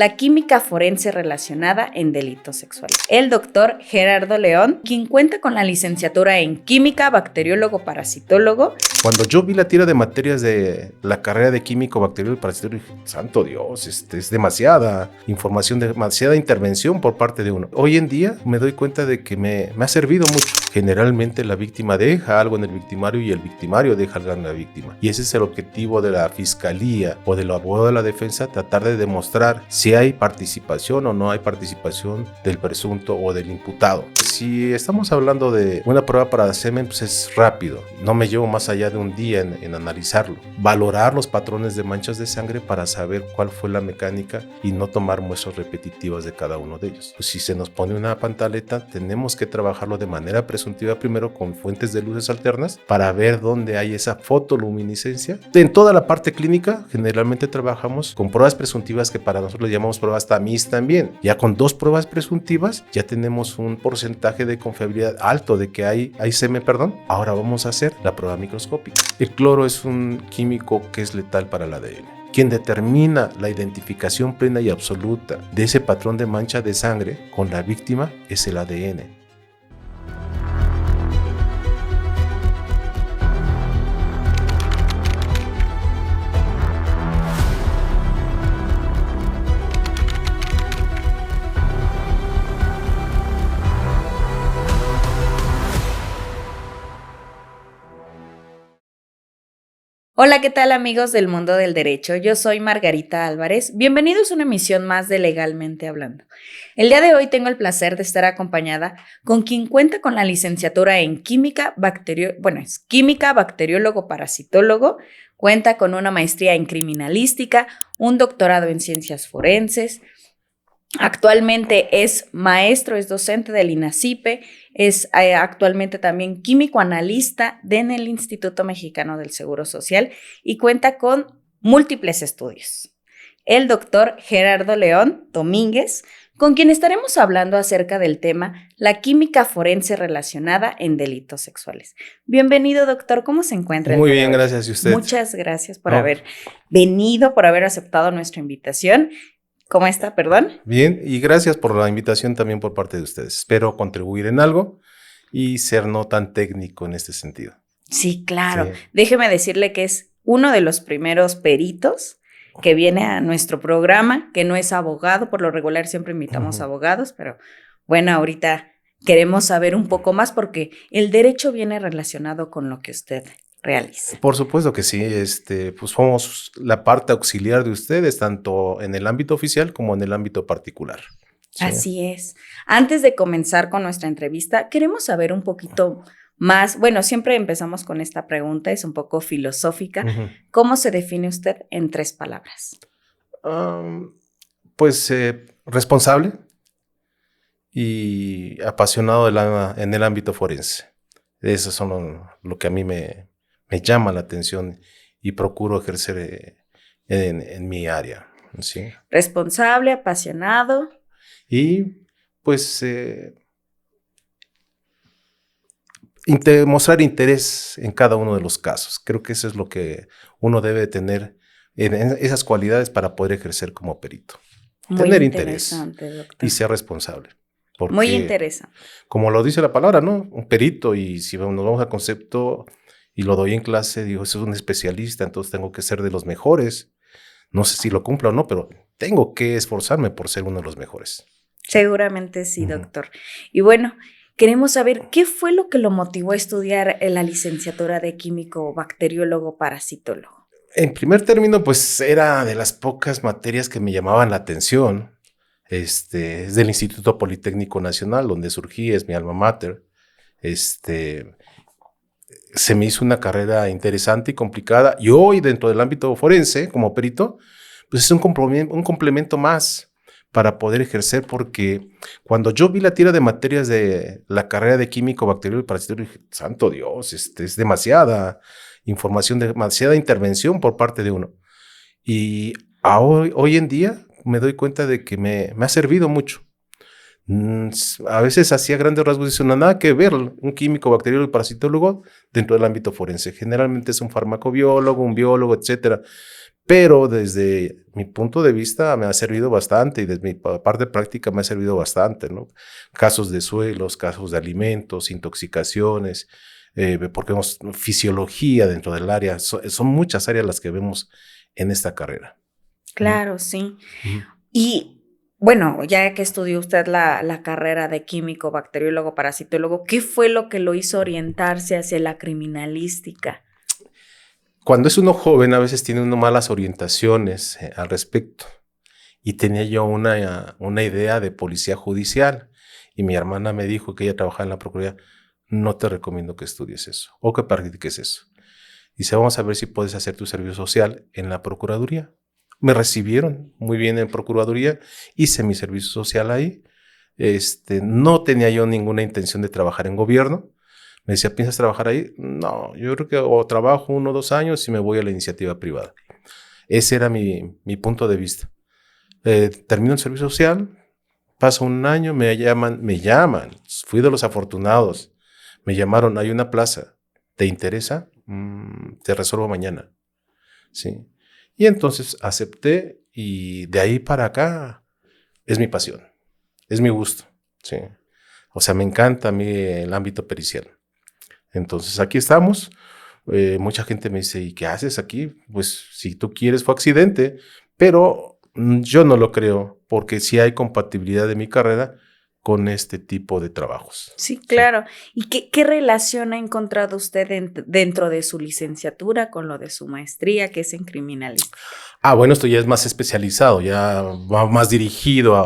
la química forense relacionada en delitos sexuales. El doctor Gerardo León, quien cuenta con la licenciatura en química, bacteriólogo, parasitólogo. Cuando yo vi la tira de materias de la carrera de químico, bacteriólogo y parasitólogo, dije, santo Dios, es demasiada información, demasiada intervención por parte de uno. Hoy en día me doy cuenta de que me ha servido mucho. Generalmente la víctima deja algo en el victimario y el victimario deja algo en la víctima. Y ese es el objetivo de la fiscalía o del abogado de la defensa, tratar de demostrar si hay participación o no hay participación del presunto o del imputado. Si estamos hablando de una prueba para semen, pues es rápido. No me llevo más allá de un día en analizarlo. Valorar los patrones de manchas de sangre para saber cuál fue la mecánica y no tomar muestras repetitivas de cada uno de ellos. Pues si se nos pone una pantaleta, tenemos que trabajarlo de manera presuntiva primero con fuentes de luces alternas para ver dónde hay esa fotoluminiscencia. En toda la parte clínica, generalmente trabajamos con pruebas presuntivas que para nosotros le llamamos pruebas TAMIS también. Ya con 2 pruebas presuntivas, ya tenemos un porcentaje de confiabilidad alto de que hay semen, Ahora vamos a hacer la prueba microscópica. El cloro es un químico que es letal para el ADN. Quien determina la identificación plena y absoluta de ese patrón de mancha de sangre con la víctima es el ADN. Hola, ¿qué tal amigos del mundo del derecho? Yo soy Margarita Álvarez. Bienvenidos a una emisión más de Legalmente Hablando. El día de hoy tengo el placer de estar acompañada con quien cuenta con la licenciatura en química, química, bacteriólogo, parasitólogo, cuenta con una maestría en criminalística, un doctorado en ciencias forenses. Actualmente es maestro, es docente del INACIPE, es actualmente también químico analista en el Instituto Mexicano del Seguro Social y cuenta con múltiples estudios. El doctor Gerardo León Domínguez, con quien estaremos hablando acerca del tema la química forense relacionada en delitos sexuales. Bienvenido, doctor. ¿Cómo se encuentra? Muy bien, gracias. ¿Y usted? Muchas gracias por haber venido, por haber aceptado nuestra invitación. ¿Cómo está, perdón? Bien, y gracias por la invitación también por parte de ustedes. Espero contribuir en algo y ser no tan técnico en este sentido. Sí, claro. Sí. Déjeme decirle que es uno de los primeros peritos que viene a nuestro programa, que no es abogado, por lo regular siempre invitamos abogados, pero bueno, ahorita queremos saber un poco más porque el derecho viene relacionado con lo que usted realiza. Por supuesto que sí, pues somos la parte auxiliar de ustedes, tanto en el ámbito oficial como en el ámbito particular. Sí. Así es. Antes de comenzar con nuestra entrevista, queremos saber un poquito más. Bueno, siempre empezamos con esta pregunta, es un poco filosófica. ¿Cómo se define usted en 3 palabras? Responsable y apasionado en el ámbito forense. Eso son lo que a mí me llama la atención y procuro ejercer en mi área. ¿Sí? Responsable, apasionado. Y pues mostrar interés en cada uno de los casos. Creo que eso es lo que uno debe tener en esas cualidades para poder ejercer como perito. Muy tener interés doctor. y ser responsable. Porque, muy interesante. Como lo dice la palabra, ¿no? Un perito, y si nos vamos al concepto y lo doy en clase, digo, eso es un especialista, entonces tengo que ser de los mejores. No sé si lo cumplo o no, pero tengo que esforzarme por ser uno de los mejores. Seguramente sí, doctor. Y bueno, queremos saber qué fue lo que lo motivó a estudiar la licenciatura de químico, bacteriólogo, parasitólogo. En primer término, pues era de las pocas materias que me llamaban la atención. Es del Instituto Politécnico Nacional, donde surgí, es mi alma mater. Se me hizo una carrera interesante y complicada. Y hoy, dentro del ámbito forense, como perito, pues es un complemento más para poder ejercer, porque cuando yo vi la tira de materias de la carrera de químico, bacteriólogo y parasitólogo, dije, santo Dios, es demasiada información, demasiada intervención por parte de uno. Y hoy en día me doy cuenta de que me ha servido mucho. A veces hacía grandes rasgos, dice una, nada que ver un químico, bacteriólogo y parasitólogo dentro del ámbito forense. Generalmente es un farmacobiólogo, un biólogo, etcétera. Pero desde mi punto de vista me ha servido bastante y desde mi parte práctica me ha servido bastante, ¿no? Casos de suelos, casos de alimentos, intoxicaciones, porque vemos fisiología dentro del área. Son muchas áreas las que vemos en esta carrera. Claro, sí. Ujú. Y bueno, ya que estudió usted la carrera de químico, bacteriólogo, parasitólogo, ¿qué fue lo que lo hizo orientarse hacia la criminalística? Cuando es uno joven, a veces tiene uno malas orientaciones al respecto. Y tenía yo una idea de policía judicial. Y mi hermana me dijo que ella trabajaba en la Procuraduría. No te recomiendo que estudies eso o que practiques eso. Dice, vamos a ver si puedes hacer tu servicio social en la Procuraduría. Me recibieron muy bien en Procuraduría. Hice mi servicio social ahí. No tenía yo ninguna intención de trabajar en gobierno. Me decía, ¿piensas trabajar ahí? No, yo creo que o trabajo 1 o 2 años y me voy a la iniciativa privada. Ese era mi punto de vista. Termino el servicio social, pasa 1 año, me llaman, fui de los afortunados, me llamaron, hay una plaza, ¿te interesa? Te resuelvo mañana, ¿sí? Y entonces acepté y de ahí para acá es mi pasión, es mi gusto, ¿sí? O sea, me encanta a mí el ámbito pericial. Entonces aquí estamos. Mucha gente me dice, ¿y qué haces aquí? Pues si tú quieres fue accidente, pero yo no lo creo porque sí hay compatibilidad de mi carrera con este tipo de trabajos. Sí, Sí. claro. ¿Y qué relación ha encontrado usted dentro de su licenciatura con lo de su maestría, que es en criminalística? Bueno, esto ya es más especializado, ya va más dirigido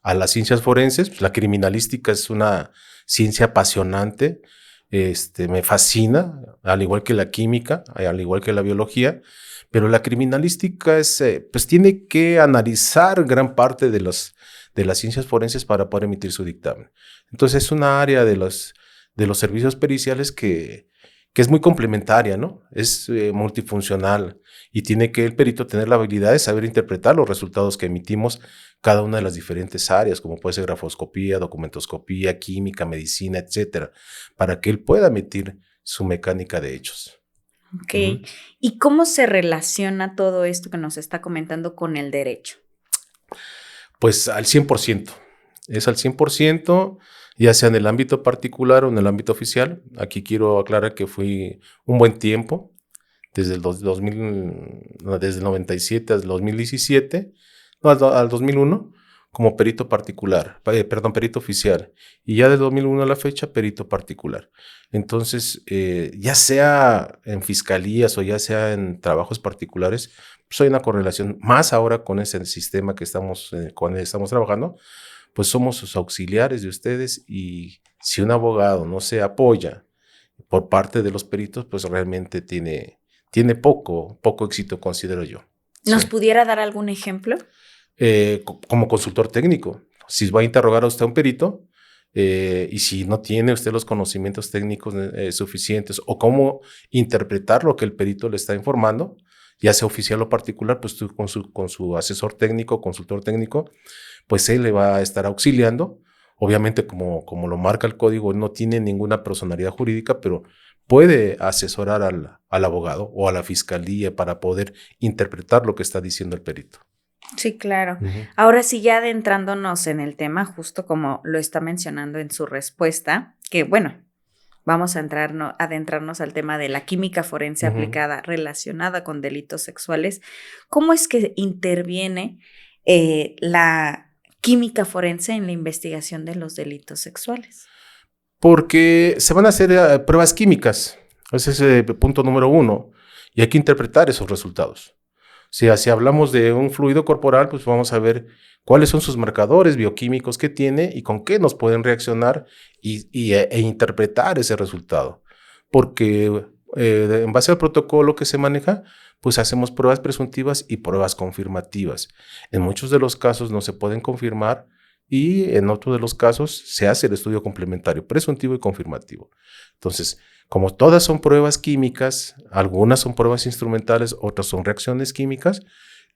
a las ciencias forenses. Pues la criminalística es una ciencia apasionante, me fascina, al igual que la química, al igual que la biología, pero la criminalística pues tiene que analizar gran parte de las ciencias forenses para poder emitir su dictamen. Entonces es una área de los servicios periciales que es muy complementaria, ¿no? Es multifuncional y tiene que el perito tener la habilidad de saber interpretar los resultados que emitimos cada una de las diferentes áreas, como puede ser grafoscopía, documentoscopía, química, medicina, etcétera, para que él pueda emitir su mecánica de hechos. Ok. Ujú. ¿Y cómo se relaciona todo esto que nos está comentando con el derecho? Pues al 100%. Es al 100%, ya sea en el ámbito particular o en el ámbito oficial. Aquí quiero aclarar que fui un buen tiempo, desde el 2000, desde el 97 al 2017, no, al 2001, como perito particular, perito oficial. Y ya del 2001 a la fecha, perito particular. Entonces, ya sea en fiscalías o ya sea en trabajos particulares, pues hay una correlación, más ahora con ese sistema que con el que estamos trabajando, pues somos sus auxiliares de ustedes y si un abogado no se apoya por parte de los peritos, pues realmente tiene poco éxito, considero yo. ¿Nos Sí. pudiera dar algún ejemplo? Como consultor técnico, si va a interrogar a usted a un perito y si no tiene usted los conocimientos técnicos suficientes o cómo interpretar lo que el perito le está informando, ya sea oficial o particular, pues tú con su asesor técnico, consultor técnico, pues él le va a estar auxiliando. Obviamente, como lo marca el código, no tiene ninguna personalidad jurídica, pero puede asesorar al abogado o a la fiscalía para poder interpretar lo que está diciendo el perito. Sí, claro. Ujú. Ahora sí, ya adentrándonos en el tema, justo como lo está mencionando en su respuesta, que bueno, vamos a adentrarnos al tema de la química forense Ujú. aplicada relacionada con delitos sexuales. ¿Cómo es que interviene la química forense en la investigación de los delitos sexuales? Porque se van a hacer pruebas químicas. Ese es el punto número 1. Y hay que interpretar esos resultados. Si hablamos de un fluido corporal, pues vamos a ver cuáles son sus marcadores bioquímicos que tiene y con qué nos pueden reaccionar e interpretar ese resultado. Porque en base al protocolo que se maneja, pues hacemos pruebas presuntivas y pruebas confirmativas. En muchos de los casos no se pueden confirmar y en otros de los casos se hace el estudio complementario, presuntivo y confirmativo. Entonces, como todas son pruebas químicas, algunas son pruebas instrumentales, otras son reacciones químicas,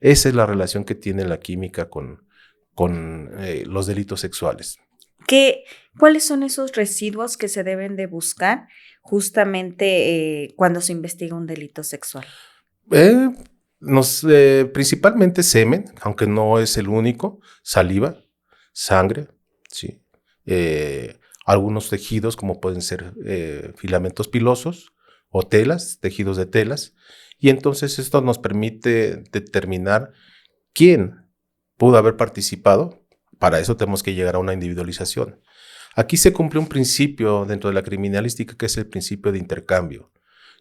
esa es la relación que tiene la química con los delitos sexuales. ¿Cuáles son esos residuos que se deben de buscar justamente cuando se investiga un delito sexual? Eh, Principalmente semen, aunque no es el único, saliva, sangre, ¿sí? Algunos tejidos como pueden ser filamentos pilosos o telas, tejidos de telas, y entonces esto nos permite determinar quién pudo haber participado. Para eso tenemos que llegar a una individualización. Aquí se cumple un principio dentro de la criminalística que es el principio de intercambio.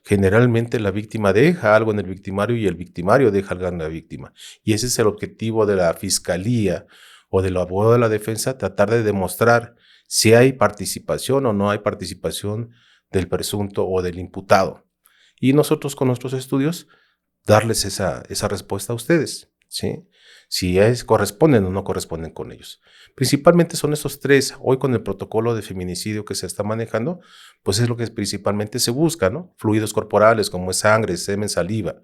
Generalmente la víctima deja algo en el victimario y el victimario deja algo en la víctima. Y ese es el objetivo de la fiscalía o del abogado de la defensa, tratar de demostrar si hay participación o no hay participación del presunto o del imputado. Y nosotros con nuestros estudios darles esa respuesta a ustedes, ¿sí? Si corresponden o no corresponden con ellos. Principalmente son esos tres. Hoy con el protocolo de feminicidio que se está manejando, pues es lo que principalmente se busca, ¿no? Fluidos corporales como es sangre, semen, saliva,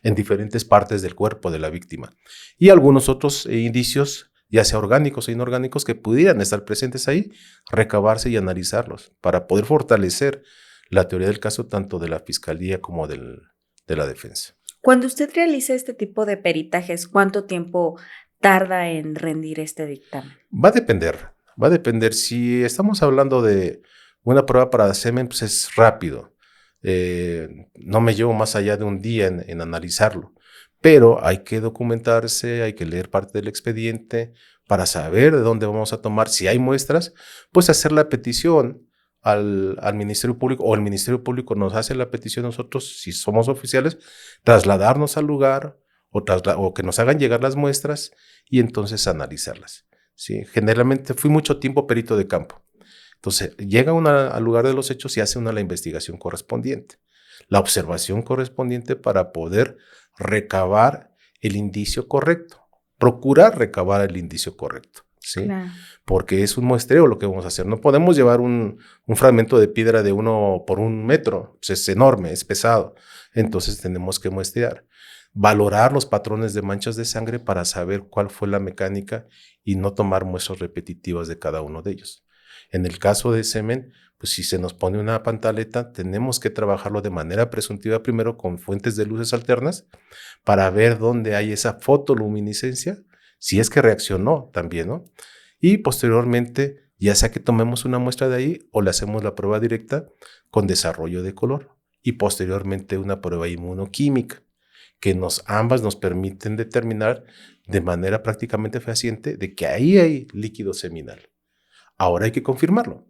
en diferentes partes del cuerpo de la víctima. Y algunos otros indicios, ya sea orgánicos o inorgánicos, que pudieran estar presentes ahí, recabarse y analizarlos para poder fortalecer la teoría del caso tanto de la fiscalía como de la defensa. Cuando usted realiza este tipo de peritajes, ¿cuánto tiempo tarda en rendir este dictamen? Va a depender. Si estamos hablando de una prueba para semen, pues es rápido. No me llevo más allá de un día en analizarlo, pero hay que documentarse, hay que leer parte del expediente para saber de dónde vamos a tomar. Si hay muestras, pues hacer la petición al Ministerio Público, o el Ministerio Público nos hace la petición nosotros, si somos oficiales, trasladarnos al lugar o que nos hagan llegar las muestras y entonces analizarlas. ¿Sí? Generalmente fui mucho tiempo perito de campo. Entonces llega al lugar de los hechos y hace la investigación correspondiente, la observación correspondiente para poder recabar el indicio correcto, procurar recabar el indicio correcto. ¿Sí? Claro. Porque es un muestreo lo que vamos a hacer. No podemos llevar un fragmento de piedra de 1 por 1 metro. Pues es enorme, es pesado. Entonces tenemos que muestrear. Valorar los patrones de manchas de sangre para saber cuál fue la mecánica y no tomar muestras repetitivas de cada uno de ellos. En el caso de semen, pues si se nos pone una pantaleta, tenemos que trabajarlo de manera presuntiva primero con fuentes de luces alternas para ver dónde hay esa fotoluminiscencia, si es que reaccionó también, ¿no? Y posteriormente, ya sea que tomemos una muestra de ahí o le hacemos la prueba directa con desarrollo de color y posteriormente una prueba inmunoquímica, que ambas nos permiten determinar de manera prácticamente fehaciente de que ahí hay líquido seminal. Ahora hay que confirmarlo,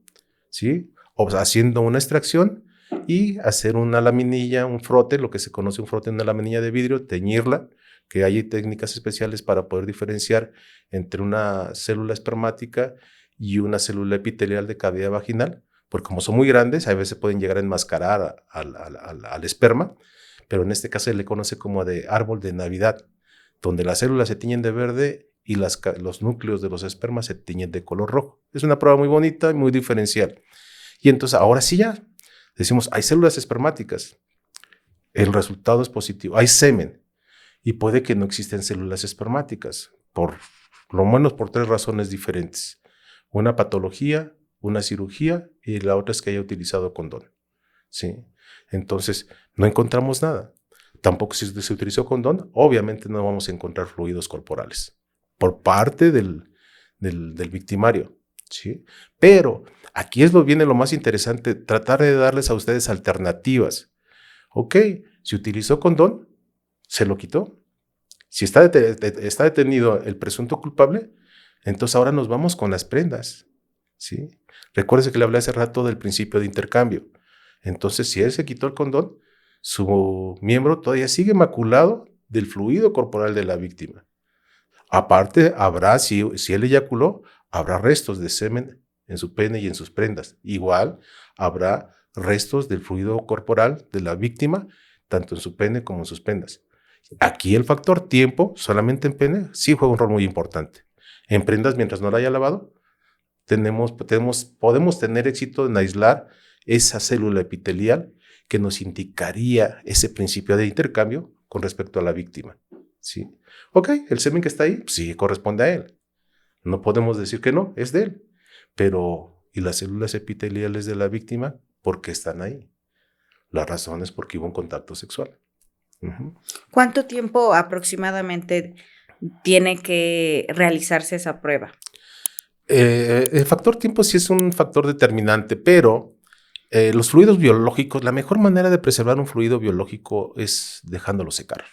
¿sí? O sea, haciendo una extracción y hacer una laminilla, un frote, lo que se conoce un frote en una laminilla de vidrio, teñirla, que hay técnicas especiales para poder diferenciar entre una célula espermática y una célula epitelial de cavidad vaginal, porque como son muy grandes, a veces pueden llegar a enmascarar al esperma, pero en este caso se le conoce como de árbol de Navidad, donde las células se tiñen de verde y los núcleos de los espermas se tiñen de color rojo. Es una prueba muy bonita y muy diferencial. Y entonces ahora sí ya decimos, hay células espermáticas, el resultado es positivo, hay semen, y puede que no existen células espermáticas, por lo menos por 3 razones diferentes. Una patología, una cirugía y la otra es que haya utilizado condón. ¿Sí? Entonces, no encontramos nada. Tampoco si se utilizó condón, obviamente no vamos a encontrar fluidos corporales por parte del victimario. ¿Sí? Pero aquí viene lo más interesante, tratar de darles a ustedes alternativas. Ok, si utilizó condón, se lo quitó. Si está detenido el presunto culpable, entonces ahora nos vamos con las prendas. ¿Sí? Recuérdese que le hablé hace rato del principio de intercambio. Entonces, si él se quitó el condón, su miembro todavía sigue maculado del fluido corporal de la víctima. Aparte, si él eyaculó, habrá restos de semen en su pene y en sus prendas. Igual, habrá restos del fluido corporal de la víctima, tanto en su pene como en sus prendas. Aquí el factor tiempo, solamente en pene, sí juega un rol muy importante. En prendas, mientras no la haya lavado, podemos tener éxito en aislar esa célula epitelial que nos indicaría ese principio de intercambio con respecto a la víctima. ¿Sí? Ok, el semen que está ahí, pues sí, corresponde a él. No podemos decir que no, es de él. Pero, ¿y las células epiteliales de la víctima? ¿Por qué están ahí? La razón es porque hubo un contacto sexual. Uh-huh. ¿Cuánto tiempo aproximadamente tiene que realizarse esa prueba? El factor tiempo sí es un factor determinante, pero los fluidos biológicos, la mejor manera de preservar un fluido biológico es dejándolo secar.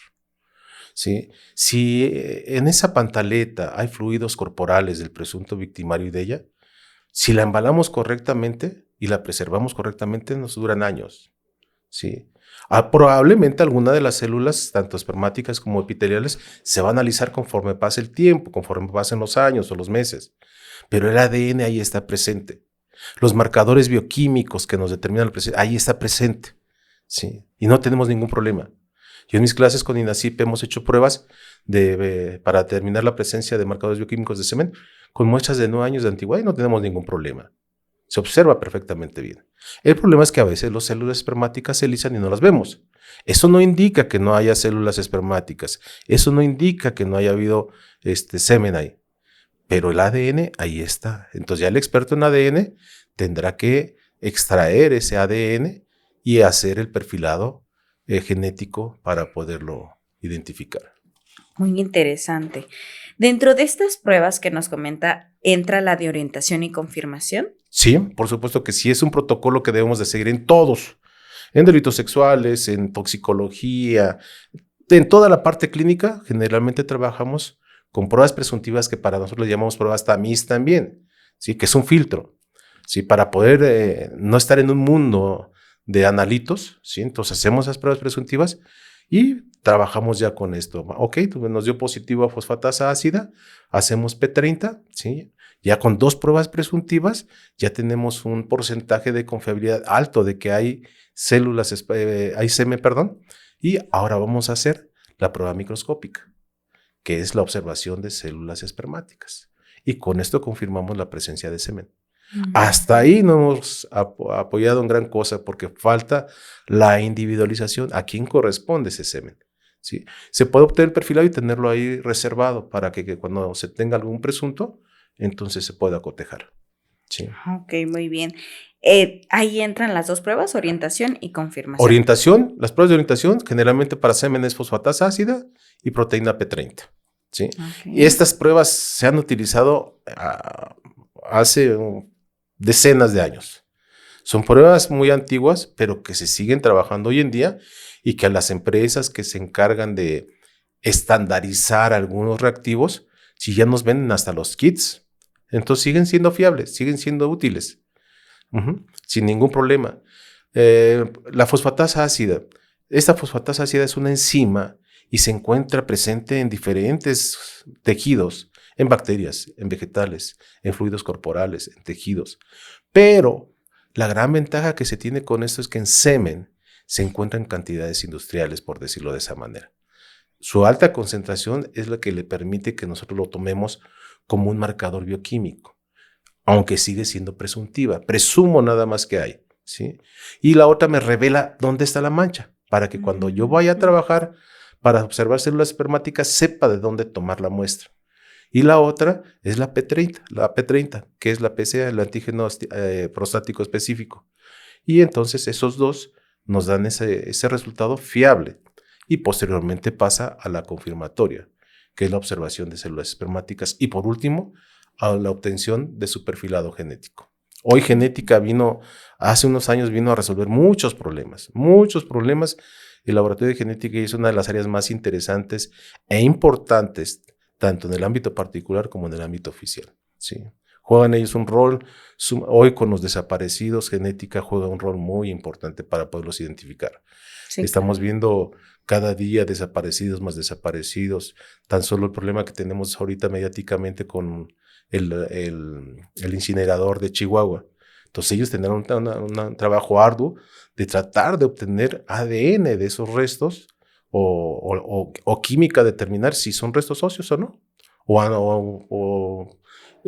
¿Sí? Si en esa pantaleta hay fluidos corporales del presunto victimario y de ella, si la embalamos correctamente y la preservamos correctamente, nos duran años. ¿Sí? Probablemente alguna de las células, tanto espermáticas como epiteliales, se va a analizar conforme pase el tiempo, conforme pasen los años o los meses. Pero el ADN ahí está presente. Los marcadores bioquímicos que nos determinan el presente, ahí está presente. ¿Sí? Y no tenemos ningún problema. Yo en mis clases con INACIP hemos hecho pruebas para determinar la presencia de marcadores bioquímicos de semen con muestras de 9 años de antigüedad y no tenemos ningún problema. Se observa perfectamente bien. El problema es que a veces las células espermáticas se lisan y no las vemos. Eso no indica que no haya células espermáticas. Eso no indica que no haya habido semen ahí. Pero el ADN ahí está. Entonces ya el experto en ADN tendrá que extraer ese ADN y hacer el perfilado genético para poderlo identificar. Muy interesante. Dentro de estas pruebas que nos comenta, ¿entra la de orientación y confirmación? Sí, por supuesto que sí, es un protocolo que debemos de seguir en todos, en delitos sexuales, en toxicología, en toda la parte clínica. Generalmente trabajamos con pruebas presuntivas que para nosotros le llamamos pruebas TAMIS también, ¿sí? Que es un filtro, ¿sí? Para poder no estar en un mundo de analitos, ¿sí? Entonces hacemos esas pruebas presuntivas y trabajamos ya con esto. Ok, nos dio positivo a fosfatasa ácida, hacemos P30, ¿sí? Ya con 2 pruebas presuntivas ya tenemos un porcentaje de confiabilidad alto de que hay células, hay semen, perdón, y ahora vamos a hacer la prueba microscópica, que es la observación de células espermáticas. Y con esto confirmamos la presencia de semen. Hasta ahí no hemos apoyado en gran cosa porque falta la individualización. ¿A quién corresponde ese semen? ¿Sí? Se puede obtener el perfilado y tenerlo ahí reservado para que cuando se tenga algún presunto, entonces se pueda cotejar. ¿Sí? Ok, muy bien. Ahí entran las 2 pruebas, orientación y confirmación. Orientación, las pruebas de orientación generalmente para semen es fosfatasa ácida y proteína P30. ¿Sí? Okay. Y estas pruebas se han utilizado hace decenas de años. Son pruebas muy antiguas, pero que se siguen trabajando hoy en día y que a las empresas que se encargan de estandarizar algunos reactivos, si ya nos venden hasta los kits, entonces siguen siendo fiables, siguen siendo útiles, sin ningún problema. La fosfatasa ácida. Esta fosfatasa ácida es una enzima y se encuentra presente en diferentes tejidos, en bacterias, en vegetales, en fluidos corporales, en tejidos. Pero la gran ventaja que se tiene con esto es que en semen se encuentran cantidades industriales, por decirlo de esa manera. Su alta concentración es la que le permite que nosotros lo tomemos como un marcador bioquímico, aunque sigue siendo presuntiva. Presumo nada más que hay, ¿sí? Y la otra me revela dónde está la mancha, para que cuando yo vaya a trabajar para observar células espermáticas sepa de dónde tomar la muestra. Y la otra es la P30, que es la PSA, el antígeno prostático específico. Y entonces esos dos nos dan ese resultado fiable. Y posteriormente pasa a la confirmatoria, que es la observación de células espermáticas. Y por último, a la obtención de su perfilado genético. Hoy genética hace unos años vino a resolver muchos problemas. El laboratorio de genética es una de las áreas más interesantes e importantes tanto en el ámbito particular como en el ámbito oficial. ¿Sí? Juegan ellos un rol, hoy con los desaparecidos, genética juega un rol muy importante para poderlos identificar. Sí, estamos viendo cada día desaparecidos más desaparecidos, tan solo el problema que tenemos ahorita mediáticamente con el incinerador de Chihuahua. Entonces ellos tendrán un trabajo arduo de tratar de obtener ADN de esos restos, o química determinar si son restos óseos o no, o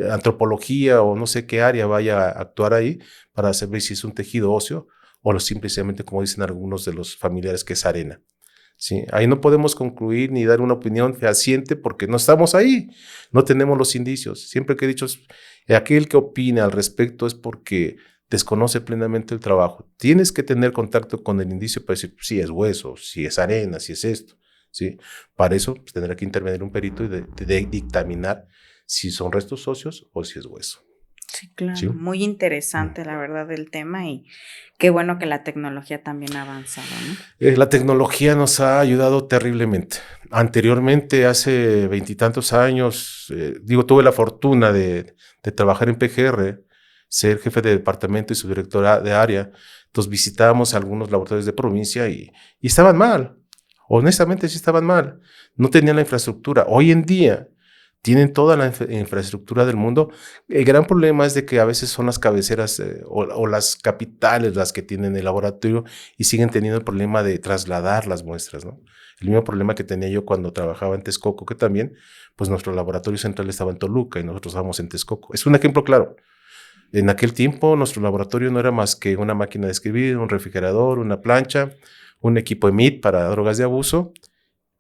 antropología o no sé qué área vaya a actuar ahí para saber si es un tejido óseo o simplemente, como dicen algunos de los familiares, que es arena. ¿sí? Ahí no podemos concluir ni dar una opinión fehaciente porque no estamos ahí, no tenemos los indicios. Siempre que he dicho, aquel que opina al respecto es porque desconoce plenamente el trabajo. Tienes que tener contacto con el indicio para decir si es hueso, si es arena, si es esto, ¿sí? Para eso pues, tendrá que intervenir un perito y de dictaminar si son restos óseos o si es hueso. Sí, claro. ¿Sí? Muy interesante, la verdad, el tema, y qué bueno que la tecnología también ha avanzado, ¿no? La tecnología nos ha ayudado terriblemente. Anteriormente, hace 20 años, tuve la fortuna de trabajar en PGR, ser jefe de departamento y subdirectora de área. Entonces visitábamos algunos laboratorios de provincia y estaban mal. Honestamente, sí estaban mal. No tenían la infraestructura. Hoy en día tienen toda la infraestructura del mundo. El gran problema es de que a veces son las cabeceras o las capitales las que tienen el laboratorio y siguen teniendo el problema de trasladar las muestras, ¿no? El mismo problema que tenía yo cuando trabajaba en Texcoco, que también, pues nuestro laboratorio central estaba en Toluca y nosotros estábamos en Texcoco. Es un ejemplo claro. En aquel tiempo nuestro laboratorio no era más que una máquina de escribir, un refrigerador, una plancha, un equipo EMIT para drogas de abuso,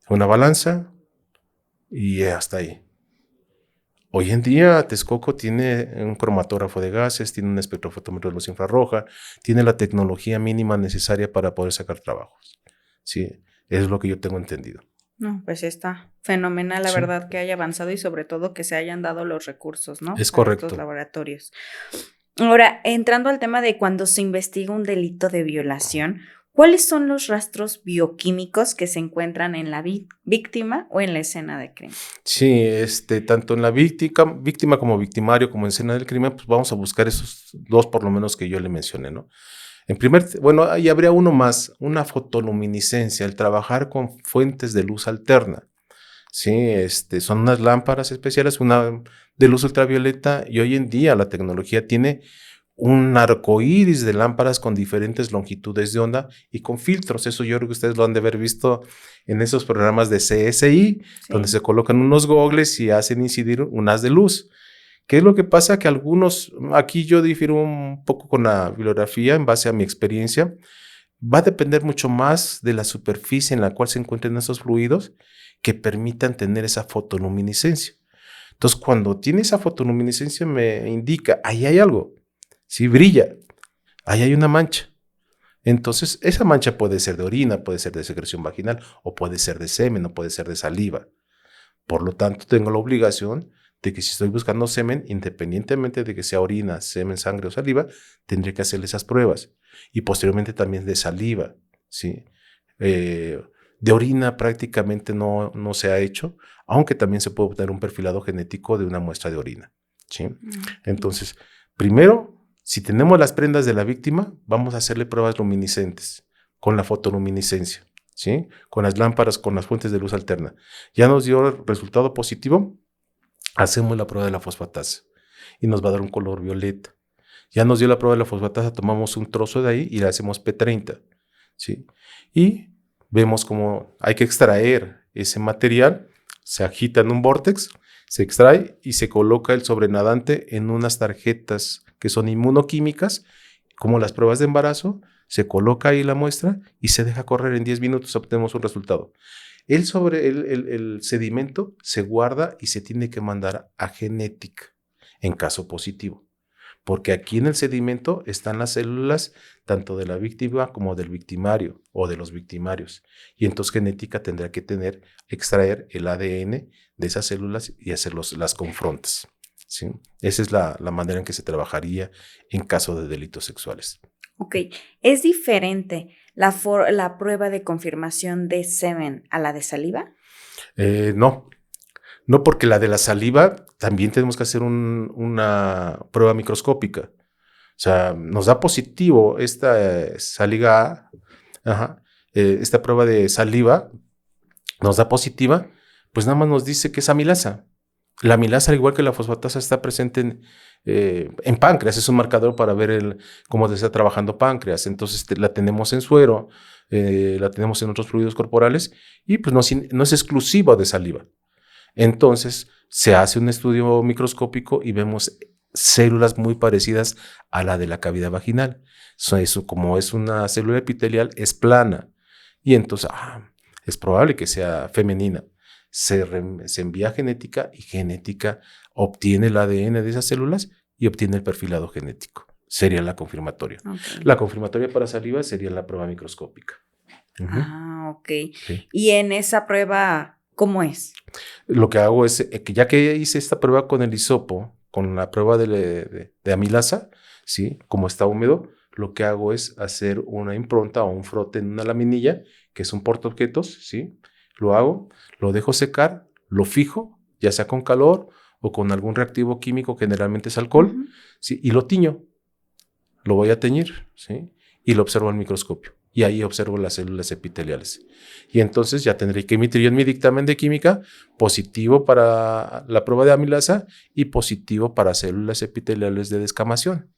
una balanza y hasta ahí. Hoy en día Texcoco tiene un cromatógrafo de gases, tiene un espectrofotómetro de luz infrarroja, tiene la tecnología mínima necesaria para poder sacar trabajos. Sí, es lo que yo tengo entendido. No, pues está fenomenal, la Sí. verdad, que haya avanzado y sobre todo que se hayan dado los recursos, ¿no? Es Para correcto. estos laboratorios. Ahora, entrando al tema de cuando se investiga un delito de violación, ¿cuáles son los rastros bioquímicos que se encuentran en la víctima o en la escena de crimen? Sí, tanto en la víctima como victimario, como en escena del crimen, pues vamos a buscar esos dos por lo menos que yo le mencioné, ¿no? Bueno, ahí habría uno más, una fotoluminiscencia, el trabajar con fuentes de luz alterna. Sí, son unas lámparas especiales, una de luz ultravioleta, y hoy en día la tecnología tiene un arcoíris de lámparas con diferentes longitudes de onda y con filtros. Eso yo creo que ustedes lo han de haber visto en esos programas de CSI, donde se colocan unos gogles y hacen incidir un haz de luz. ¿Qué es lo que pasa? Que algunos, aquí yo difiero un poco con la bibliografía en base a mi experiencia, va a depender mucho más de la superficie en la cual se encuentren esos fluidos que permitan tener esa fotoluminiscencia. Entonces, cuando tiene esa fotoluminiscencia me indica, ahí hay algo, sí brilla, ahí hay una mancha. Entonces, esa mancha puede ser de orina, puede ser de secreción vaginal, o puede ser de semen, o puede ser de saliva. Por lo tanto, tengo la obligación de que si estoy buscando semen, independientemente de que sea orina, semen, sangre o saliva, tendré que hacerle esas pruebas. Y posteriormente también de saliva, ¿sí? De orina prácticamente no se ha hecho, aunque también se puede obtener un perfilado genético de una muestra de orina, ¿sí? Entonces, primero, si tenemos las prendas de la víctima, vamos a hacerle pruebas luminiscentes con la fotoluminiscencia, ¿sí? Con las lámparas, con las fuentes de luz alterna. Ya nos dio el resultado positivo, hacemos la prueba de la fosfatasa y nos va a dar un color violeta. Ya nos dio la prueba de la fosfatasa, tomamos un trozo de ahí y le hacemos P30, ¿sí? Y vemos cómo hay que extraer ese material, se agita en un vórtex, se extrae y se coloca el sobrenadante en unas tarjetas que son inmunoquímicas, como las pruebas de embarazo, se coloca ahí la muestra y se deja correr en 10 minutos, obtenemos un resultado. El sedimento se guarda y se tiene que mandar a genética en caso positivo, porque aquí en el sedimento están las células tanto de la víctima como del victimario o de los victimarios, y entonces genética tendrá que extraer el ADN de esas células y hacer las confrontas, ¿sí? Esa es la manera en que se trabajaría en caso de delitos sexuales. Ok, ¿es diferente la prueba de confirmación de semen a la de saliva? No, porque la de la saliva también tenemos que hacer una prueba microscópica. O sea, nos da positivo esta saliva A, esta prueba de saliva nos da positiva, pues nada más nos dice que es amilasa. La amilasa, al igual que la fosfatasa, está presente en páncreas, es un marcador para ver cómo se está trabajando páncreas. Entonces la tenemos en suero, la tenemos en otros fluidos corporales y pues no es exclusiva de saliva. Entonces se hace un estudio microscópico y vemos células muy parecidas a la de la cavidad vaginal. Eso, como es una célula epitelial, es plana. Y entonces, es probable que sea femenina. Se envía genética y genética obtiene el ADN de esas células y obtiene el perfilado genético. Sería la confirmatoria. Okay. La confirmatoria para saliva sería la prueba microscópica. Ok. Sí. ¿Y en esa prueba cómo es? Lo que hago es que ya que hice esta prueba con el hisopo, con la prueba de amilasa, ¿sí? Como está húmedo, lo que hago es hacer una impronta o un frote en una laminilla, que es un portaobjetos, ¿sí? Lo hago, lo dejo secar, lo fijo, ya sea con calor o con algún reactivo químico, generalmente es alcohol, ¿sí? Y lo tiño, lo voy a teñir, ¿sí? Y lo observo al microscopio. Y ahí observo las células epiteliales. Y entonces ya tendré que emitir yo en mi dictamen de química positivo para la prueba de amilasa y positivo para células epiteliales de descamación.